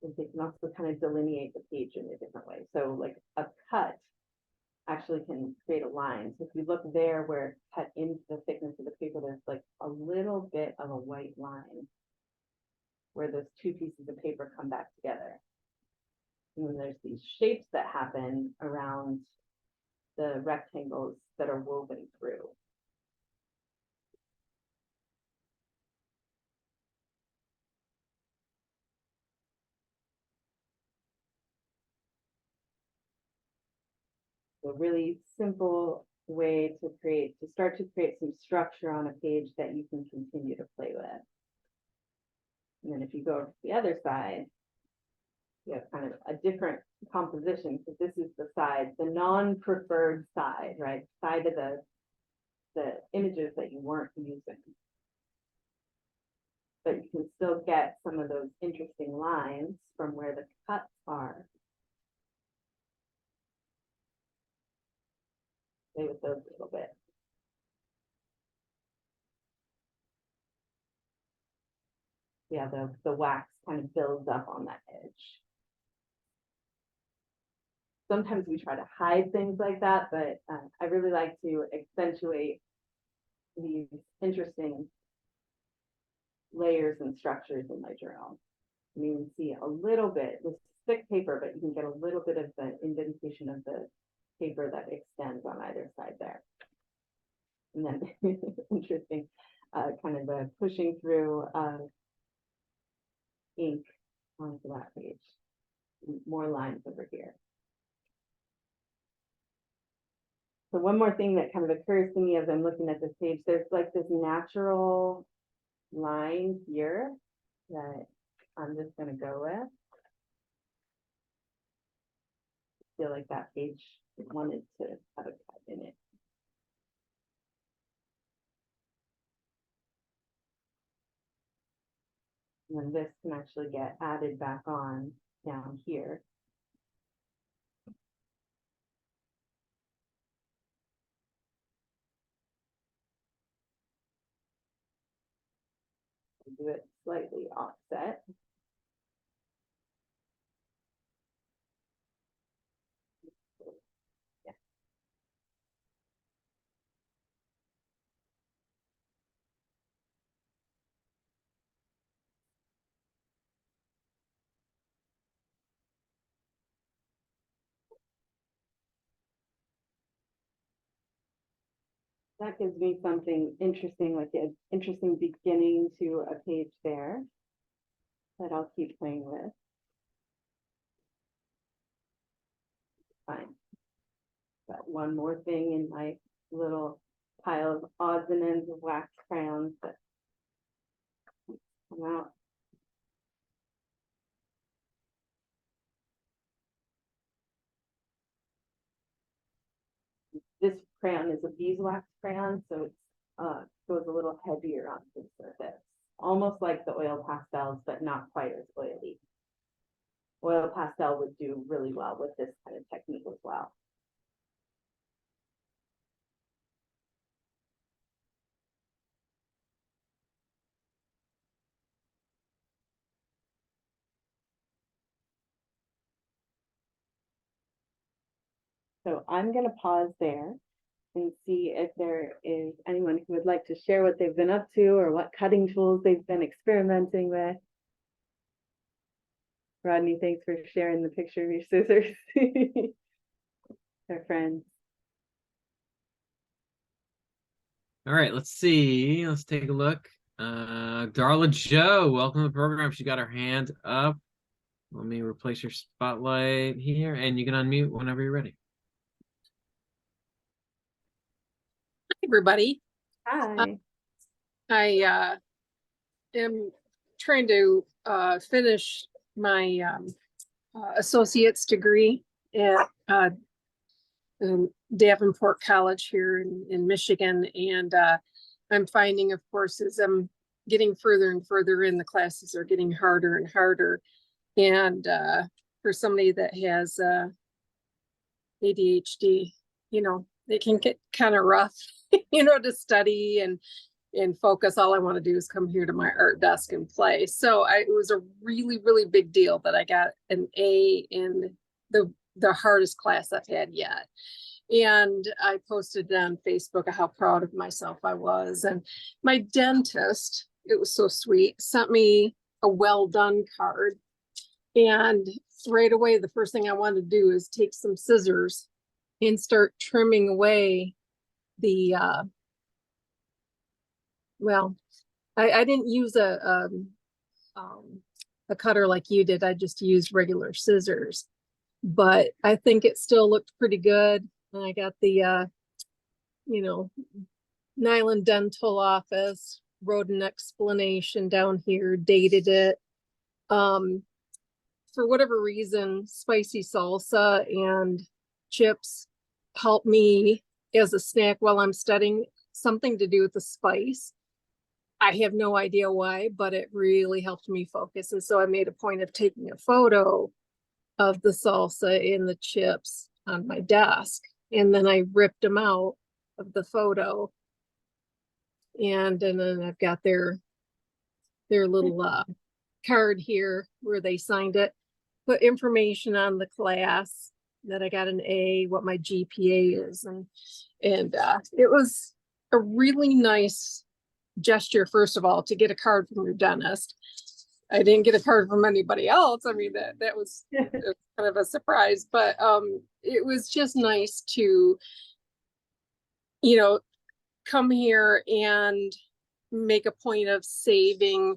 they can also kind of delineate the page in a different way. So like a cut actually can create a line. So if you look there where it's cut into the thickness of the paper, there's like a little bit of a white line where those two pieces of paper come back together. And then there's these shapes that happen around the rectangles that are woven through. So a really simple way to start to create some structure on a page that you can continue to play with. And then if you go to the other side, you have kind of a different composition, because this is the side, the non-preferred side, right? Side of the images that you weren't using. But you can still get some of those interesting lines from where the cuts are. Play with those a little bit. Yeah, the wax kind of builds up on that edge. Sometimes we try to hide things like that, but I really like to accentuate these interesting layers and structures in my journal. And you can see a little bit, this thick paper, but you can get a little bit of the indentation of the paper that extends on either side there. And then interesting, kind of the pushing through ink onto that page. More lines over here. So one more thing that kind of occurs to me as I'm looking at this page, there's like this natural line here that I'm just going to go with. I feel like that page wanted to have a cut in it. And then this can actually get added back on down here. Do it slightly offset. Yeah. That gives me something interesting, like an interesting beginning to a page there that I'll keep playing with. Fine. Got one more thing in my little pile of odds and ends of wax crayons that come out. This crayon is a beeswax crayon, so it's goes a little heavier on the surface, almost like the oil pastels, but not quite as oily. Oil pastel would do really well with this kind of technique as well. So I'm going to pause there and see if there is anyone who would like to share what they've been up to or what cutting tools they've been experimenting with. Rodney, thanks for sharing the picture of your scissors. They're friends. All right, let's see. Let's take a look. Darla Joe, welcome to the program. She got her hand up. Let me replace your spotlight here, and you can unmute whenever you're ready. Hi, everybody. Hi. I am trying to finish my associate's degree at Davenport College here in Michigan. And I'm finding, of course, as I'm getting further and further in, the classes are getting harder and harder. And for somebody that has ADHD, you know, it can get kind of rough, you know, to study and focus. All I want to do is come here to my art desk and play. So it was a really, really big deal that I got an A in the hardest class I've had yet. And I posted on Facebook how proud of myself I was. And my dentist, it was so sweet, sent me a well done card. And right away, the first thing I wanted to do is take some scissors and start trimming away the, well, I didn't use a cutter like you did. I just used regular scissors, but I think it still looked pretty good. And I got the, you know, Nylon Dental Office, wrote an explanation down here, dated it. for whatever reason, spicy salsa and chips help me as a snack while I'm studying, something to do with the spice. I have no idea why, but it really helped me focus. And so I made a point of taking a photo of the salsa and the chips on my desk. And then I ripped them out of the photo. And then I've got their little card here where they signed it, put information on the class that I got an A, what my GPA is. And it was a really nice gesture, first of all, to get a card from your dentist. I didn't get a card from anybody else. I mean, that was kind of a surprise, but it was just nice to, you know, come here and make a point of saving.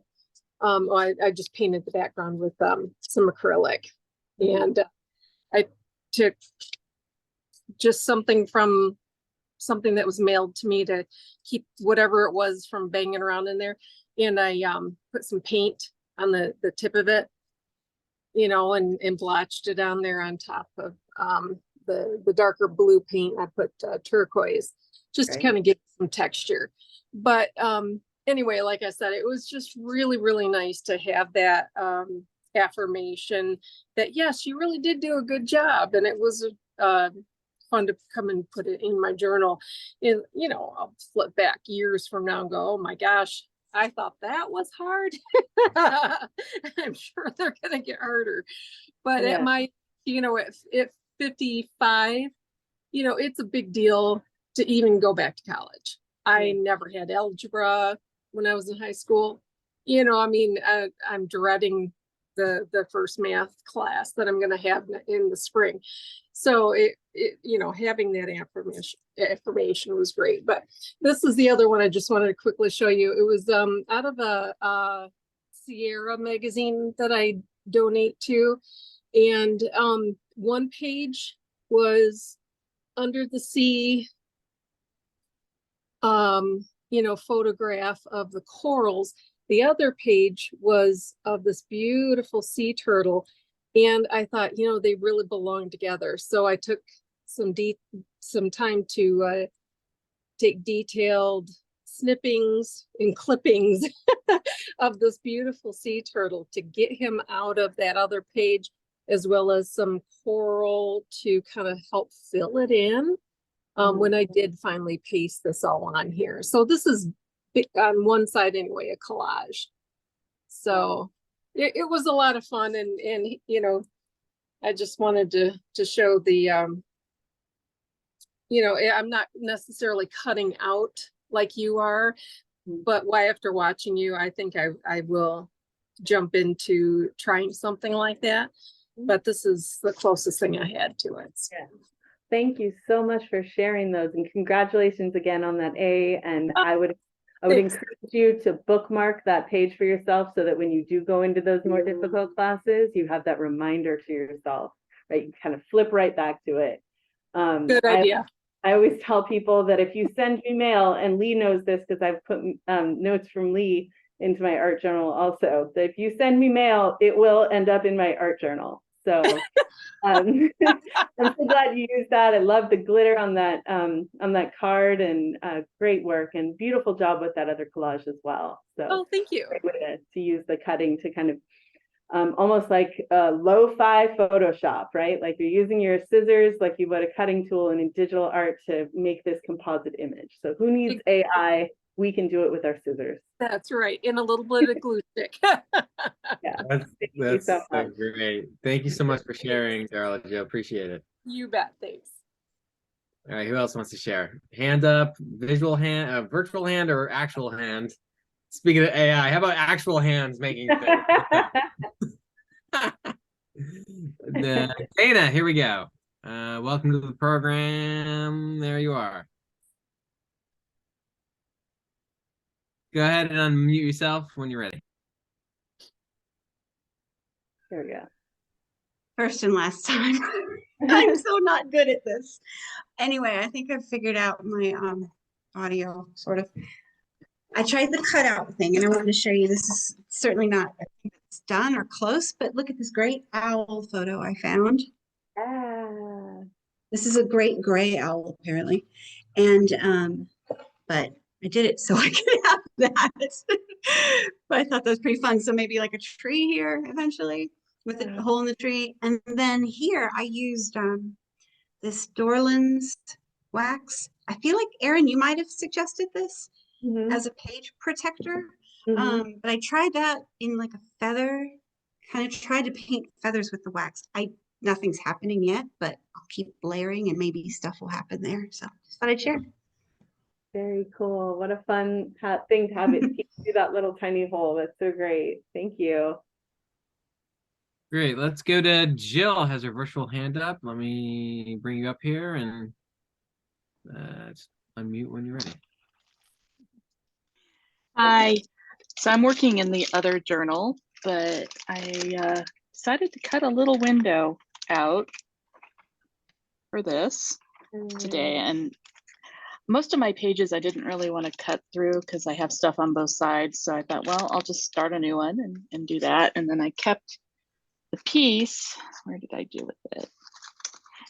I just painted the background with some acrylic, and I took just something that was mailed to me to keep whatever it was from banging around in there, and I put some paint on the tip of it, you know, and blotched it on there on top of the darker blue paint. I put turquoise just to kind of give some texture. But anyway, like I said, it was just really, really nice to have that affirmation that, yes, you really did do a good job. And it was fun to come and put it in my journal. And, you know, I'll flip back years from now and go, oh my gosh, I thought that was hard. I'm sure they're going to get harder. But at my, you know, at 55, you know, it's a big deal to even go back to college. I never had algebra when I was in high school. You know, I mean, I'm dreading the first math class that I'm going to have in the spring. So it you know, having that affirmation was great. But this is the other one I just wanted to quickly show you. It was out of a Sierra magazine that I donate to, and one page was under the sea, you know, photograph of the corals. The other page was of this beautiful sea turtle. And I thought, you know, they really belong together. So I took some time to take detailed snippings and clippings of this beautiful sea turtle to get him out of that other page, as well as some coral to kind of help fill it in when I did finally paste this all on here. So this is on one side anyway, a collage. So it was a lot of fun, and you know, I just wanted to show the you know, I'm not necessarily cutting out like you are, but after watching you, I think I will jump into trying something like that. But this is the closest thing I had to it. Yeah. Thank you so much for sharing those, and congratulations again on that A. And I would encourage you to bookmark that page for yourself, so that when you do go into those more difficult classes, you have that reminder to yourself, right? You kind of flip right back to it. Good idea. I always tell people that if you send me mail, and Lee knows this because I've put notes from Lee into my art journal also, that if you send me mail, it will end up in my art journal. So I'm so glad you used that. I love the glitter on that card, and great work, and beautiful job with that other collage as well. So thank you. Great way to use the cutting to kind of almost like lo-fi Photoshop, right? Like you're using your scissors like you would a cutting tool in digital art to make this composite image. So who needs AI? We can do it with our scissors. That's right. And a little bit of glue stick. Yeah. That's so great. Thank you so much for sharing, Darla Jo. Appreciate it. You bet. Thanks. All right, who else wants to share? Hand up, visual hand, virtual hand, or actual hand? Speaking of AI, how about actual hands making things? Dana, here we go. Welcome to the program. There you are. Go ahead and unmute yourself when you're ready. There we go. First and last time. I'm so not good at this. Anyway, I think I've figured out my audio, sort of. I tried the cutout thing, and I wanted to show you. This is certainly not it's done or close, but look at this great owl photo I found. Ah, This is a great gray owl, apparently. And, but I did it so I could have that. But I thought that was pretty fun. So maybe like a tree here eventually with a hole in the tree. And then here I used this Dorland's wax. I feel like, Erin, you might have suggested this mhm, as a page protector. mhm. But I tried that in like a feather, kind of tried to paint feathers with the wax. Nothing's happening yet, but I'll keep layering and maybe stuff will happen there. So just thought I'd share. Very cool. What a fun thing to have it peek through that little tiny hole. That's so great. Thank you. Great. Let's go to Jill. Has her virtual hand up. Let me bring you up here and just unmute when you're ready. Hi. So I'm working in the other journal, but I decided to cut a little window out for this today. And most of my pages I didn't really want to cut through because I have stuff on both sides. So I thought, well, I'll just start a new one and do that. And then I kept the piece. Where did I do with it?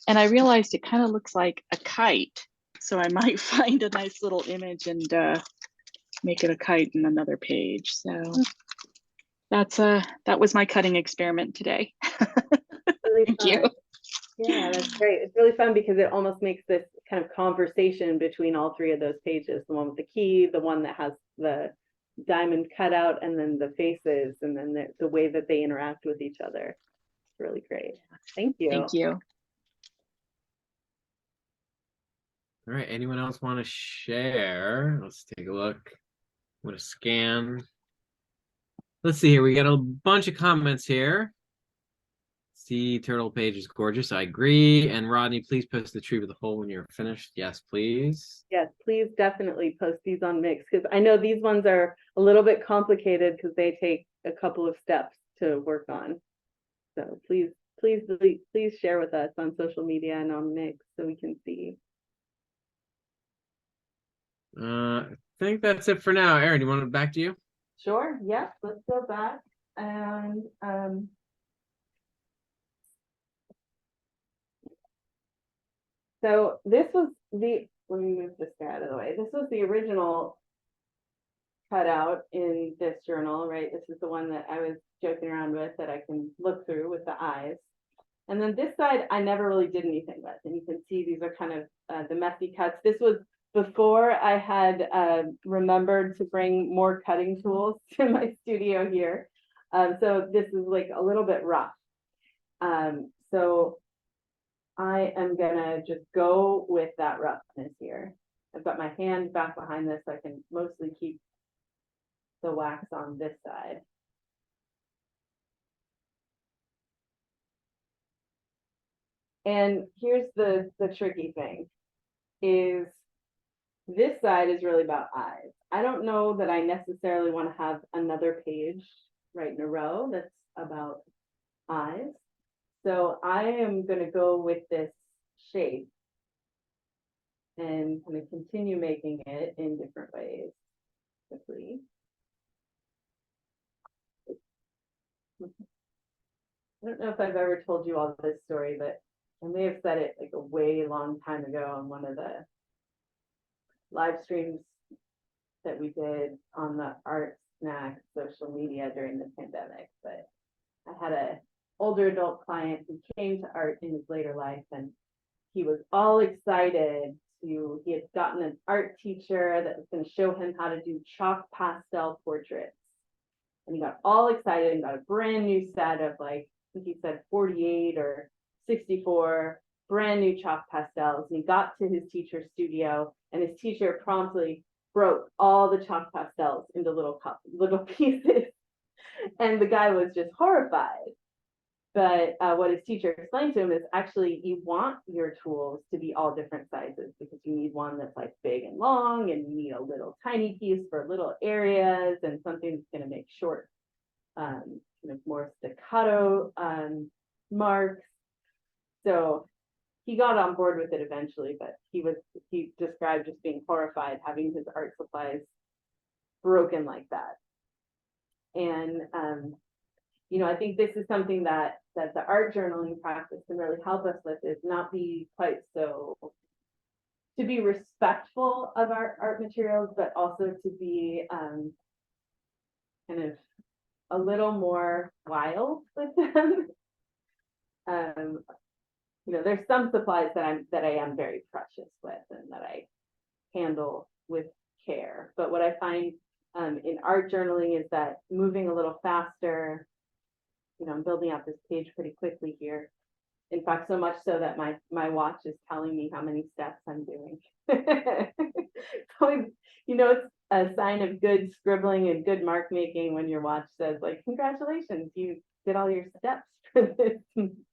And I realized it kind of looks like a kite. So I might find a nice little image and make it a kite in another page. So that was my cutting experiment today. Really Thank fun. you. Yeah, that's great. It's really fun because it almost makes this kind of conversation between all three of those pages. The one with the key, the one that has the diamond cutout, and then the faces, and then the way that they interact with each other. It's really great. Thank you. Thank you. All right. Anyone else want to share? Let's take a look. I'm going to scan. Let's see here. We got a bunch of comments here. Sea turtle page is gorgeous. I agree. And Rodney, please post the tree with the hole when you're finished. Yes, please. Yes, please definitely post these on Mix because I know these ones are a little bit complicated because they take a couple of steps to work on. So please share with us on social media and on Mix so we can see. I think that's it for now. Erin, you want it back to you? Sure. Yes. Let's go back and so this was let me move this guy out of the way. This was the original cutout in this journal, right? This is the one that I was joking around with that I can look through with the eyes. And then this side, I never really did anything with. And you can see these are kind of the messy cuts. This was before I had remembered to bring more cutting tools to my studio here. So this is like a little bit rough. So I am gonna just go with that roughness here. I've got my hand back behind this so I can mostly keep the wax on this side. And here's the tricky thing is this side is really about eyes. I don't know that I necessarily want to have another page right in a row that's about eyes. So I am going to go with this shape and kind of continue making it in different ways. Quickly. I don't know if I've ever told you all this story, but I may have said it like a way long time ago on one of the live streams that we did on the ArtSnacks social media during the pandemic. But I had an older adult client who came to art in his later life, and he was all excited he had gotten an art teacher that was going to show him how to do chalk pastel portraits. And he got all excited and got a brand new set of like, I think he said 48 or 64 brand new chalk pastels. And he got to his teacher's studio, and his teacher promptly broke all the chalk pastels into little pieces. And the guy was just horrified. But what his teacher explained to him is actually you want your tools to be all different sizes because you need one that's like big and long, and you need a little tiny piece for little areas and something that's going to make short, kind of more staccato marks. So he got on board with it eventually, but he described just being horrified having his art supplies broken like that. And you know, I think this is something that the art journaling practice can really help us with, is not be quite so, to be respectful of our art materials, but also to be kind of a little more wild with them. You know, there's some supplies that I am very precious with and that I handle with care. But what I find in art journaling is that moving a little faster, you know, I'm building out this page pretty quickly here. In fact, so much so that my watch is telling me how many steps I'm doing. So, you know, it's a sign of good scribbling and good mark making when your watch says, like, congratulations, you did all your steps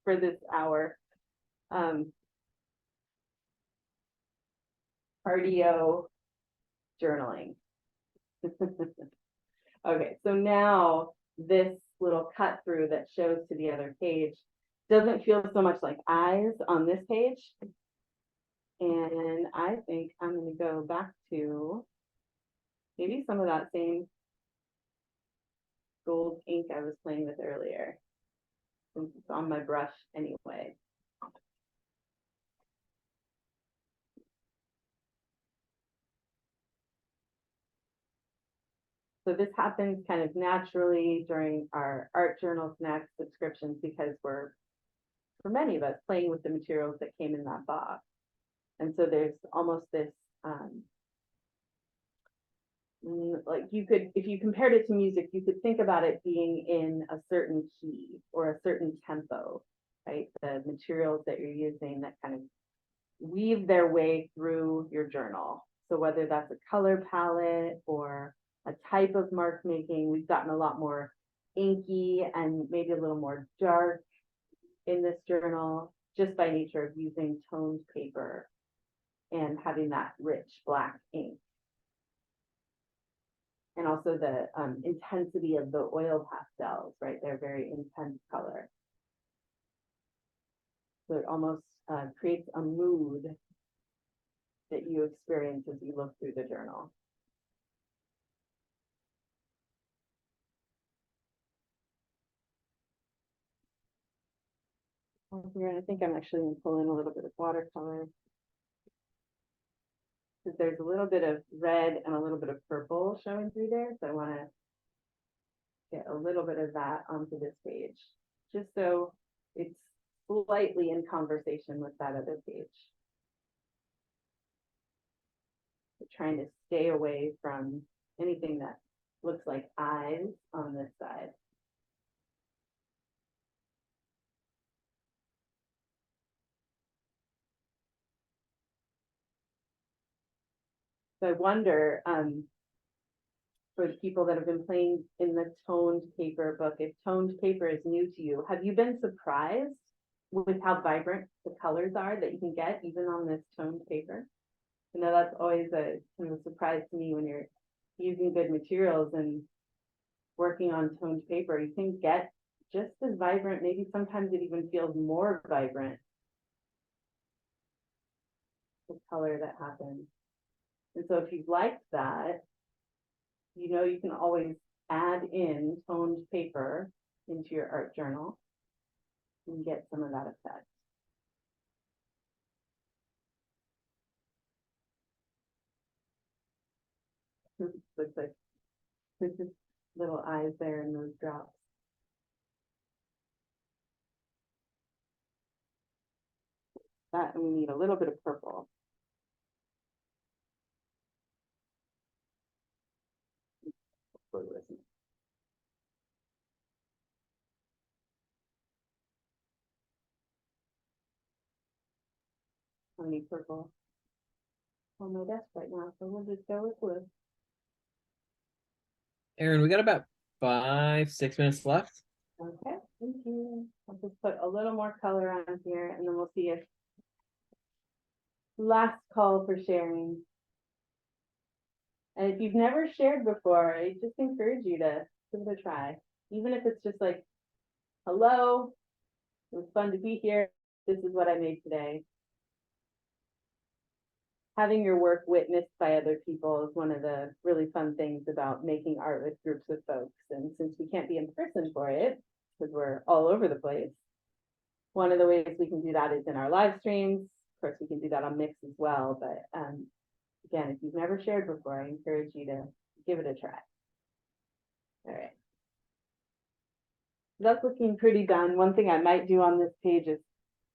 for this hour. Cardio journaling. Okay, so now this little cut through that shows to the other page doesn't feel so much like eyes on this page. And I think I'm going to go back to maybe some of that same gold ink I was playing with earlier, since it's on my brush anyway. So this happens kind of naturally during our ArtJournalSnacks subscriptions, because we're, for many of us, playing with the materials that came in that box. And so there's almost this, like, you could, if you compared it to music, you could think about it being in a certain key or a certain tempo, right? The materials that you're using that kind of weave their way through your journal. So whether that's a color palette or a type of mark making, we've gotten a lot more inky and maybe a little more dark in this journal, just by nature of using toned paper and having that rich black ink. And also the intensity of the oil pastels, right? They're very intense color. So it almost creates a mood that you experience as you look through the journal. Here, I think I'm actually going to pull in a little bit of watercolor, because there's a little bit of red and a little bit of purple showing through there. So I want to get a little bit of that onto this page, just so it's slightly in conversation with that other page. So trying to stay away from anything that looks like eyes on this side. So I wonder, for the people that have been playing in the toned paper book, if toned paper is new to you, have you been surprised with how vibrant the colors are that you can get even on this toned paper? You know, that's always a kind of a surprise to me when you're using good materials and working on toned paper. You can get just as vibrant, maybe sometimes it even feels more vibrant, the color that happens. And so if you've liked that, you know, you can always add in toned paper into your art journal and get some of that effect. Looks like little eyes there in those drops. That, and we need a little bit of purple. Blue, isn't it? I need purple on my desk right now, so we'll just go with blue. Erin, we got about 5-6 minutes left. Okay, thank you. I'll just put a little more color on here, and then we'll see if last call for sharing. And if you've never shared before, I just encourage you to give it a try, even if it's just like, hello, it was fun to be here. This is what I made today. Having your work witnessed by other people is one of the really fun things about making art with groups of folks. And since we can't be in person for it, because we're all over the place. One of the ways we can do that is in our live streams. Of course, we can do that on Mix as well. But again, if you've never shared before, I encourage you to give it a try. All right. That's looking pretty done. One thing I might do on this page is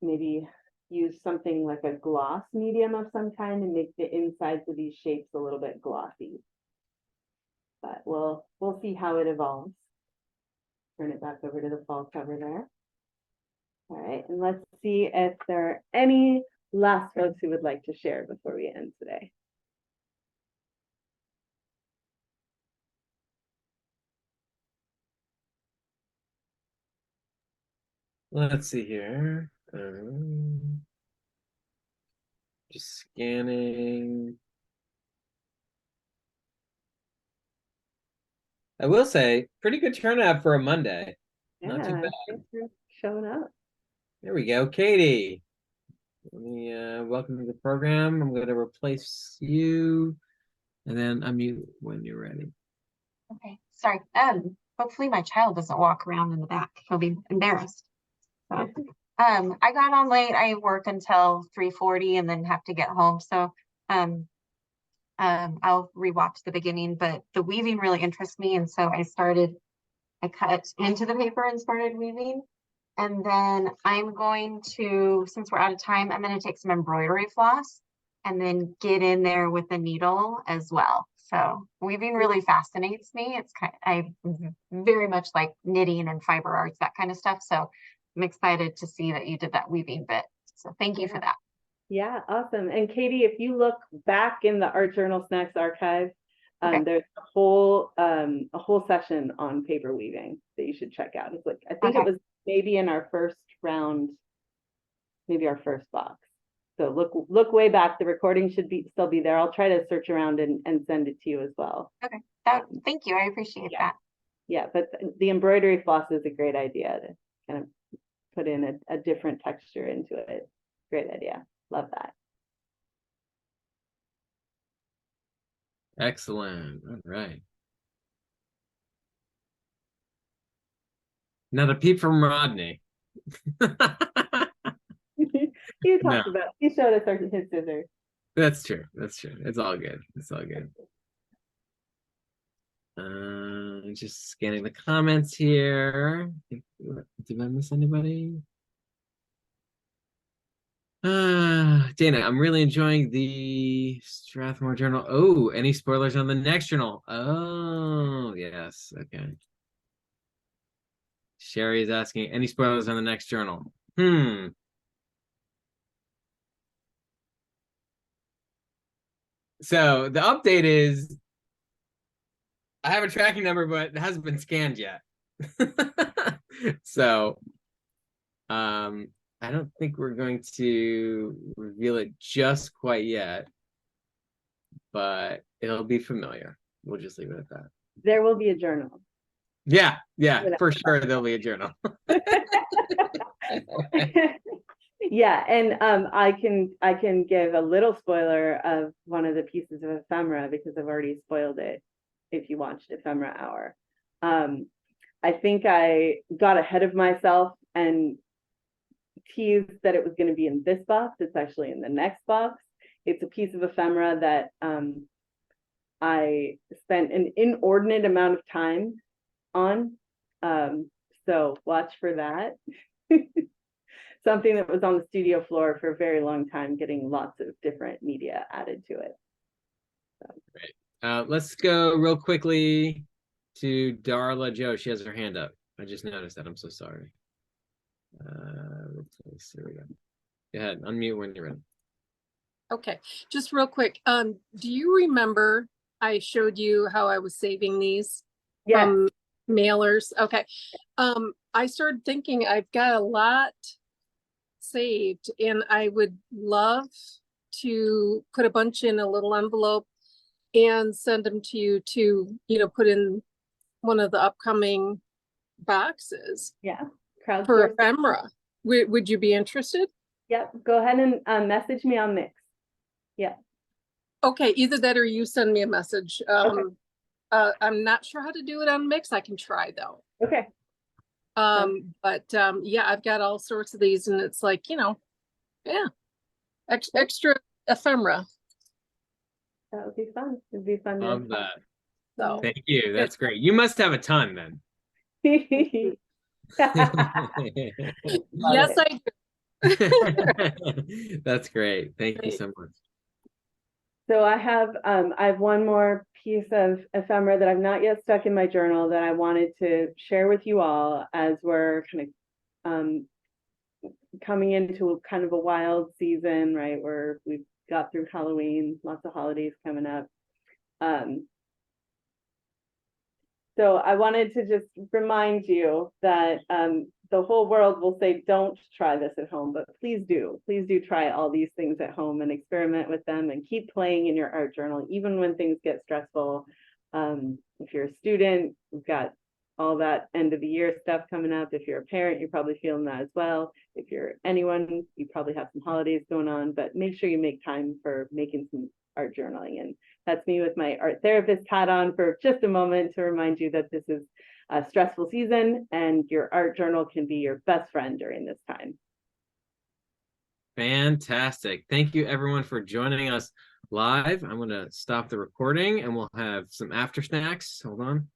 maybe use something like a gloss medium of some kind and make the insides of these shapes a little bit glossy. But we'll see how it evolves. Turn it back over to the fall cover there. All right, and let's see if there are any last folks who would like to share before we end today. Let's see here. Just scanning. I will say, pretty good turnout for a Monday. Not too Yeah, bad. thanks for showing up. There we go, Katie. Let me welcome to the program. I'm going to replace you, and then unmute when you're ready. Okay, sorry. Hopefully my child doesn't walk around in the back. He'll be embarrassed. So, I got on late. I work until 3:40 and then have to get home. So, I'll rewatch the beginning, but the weaving really interests me. And so I cut into the paper and started weaving. And then I'm going to, since we're out of time, I'm going to take some embroidery floss and then get in there with the needle as well. So weaving really fascinates me. It's I very much like knitting and fiber arts, that kind of stuff. So I'm excited to see that you did that weaving bit. So thank you for that. Yeah, awesome. And Katie, if you look back in the ArtJournalSnacks archive, Okay. there's a whole session on paper weaving that you should check out. It's like, I think it was maybe in our first round, maybe our first box. So look way back. The recording should still be there. I'll try to search around and send it to you as well. Okay. Thank you. I appreciate that. Yeah, but the embroidery floss is a great idea to kind of put in a different texture into it. Great idea. Love that. Excellent. All right. Not a peep from Rodney. You talked about, he showed us his scissors. That's true. That's true. It's all good. It's all good. Just scanning the comments here. Did I miss anybody? Dana, I'm really enjoying the Strathmore Journal. Oh, any spoilers on the next journal? Oh, yes. Okay. Sherry is asking, any spoilers on the next journal? So the update is, I have a tracking number, but it hasn't been scanned yet. So, I don't think we're going to reveal it just quite yet, but it'll be familiar. We'll just leave it at that. There will be a journal. Yeah, for sure there'll be a journal. Yeah, and I can give a little spoiler of one of the pieces of ephemera because I've already spoiled it if you watched Ephemera Hour. I think I got ahead of myself and teased that it was going to be in this box. It's actually in the next box. It's a piece of ephemera that I spent an inordinate amount of time on. So watch for that. Something that was on the studio floor for a very long time, getting lots of different media added to it. So. Great. Let's go real quickly to Darla Joe. She has her hand up. I just noticed that. I'm so sorry. There we go. Go ahead, unmute when you're ready. Okay, just real quick. Do you remember I showed you how I was saving these from mailers? Okay. I started thinking I've got a lot saved and I would love to put a bunch in a little envelope and send them to you to, put in one of the upcoming boxes. Yeah. For ephemera. Would you be interested? Yep. Go ahead and message me on Mix. Yeah. Okay. Either that or you send me a message. Okay. I'm not sure how to do it on Mix. I can try though. Okay. Yeah, I've got all sorts of these, and it's like, yeah, extra ephemera. That would be fun. It'd be fun. Love that. So Thank you. That's great. You must have a ton then. yes, yes, I That's great. Thank you Great. so much. So I have one more piece of ephemera that I've not yet stuck in my journal that I wanted to share with you all as we're kind of coming into kind of a wild season, right? Where we've got through Halloween, lots of holidays coming up. So I wanted to just remind you that the whole world will say, don't try this at home, but please do try all these things at home and experiment with them and keep playing in your art journal, even when things get stressful. If you're a student, we've got all that end of the year stuff coming up. If you're a parent, you're probably feeling that as well. If you're anyone, you probably have some holidays going on, but make sure you make time for making some art journaling. And that's me with my art therapist hat on for just a moment to remind you that this is a stressful season and your art journal can be your best friend during this time. Fantastic. Thank you everyone for joining us live. I'm going to stop the recording and we'll have some after snacks. Hold on.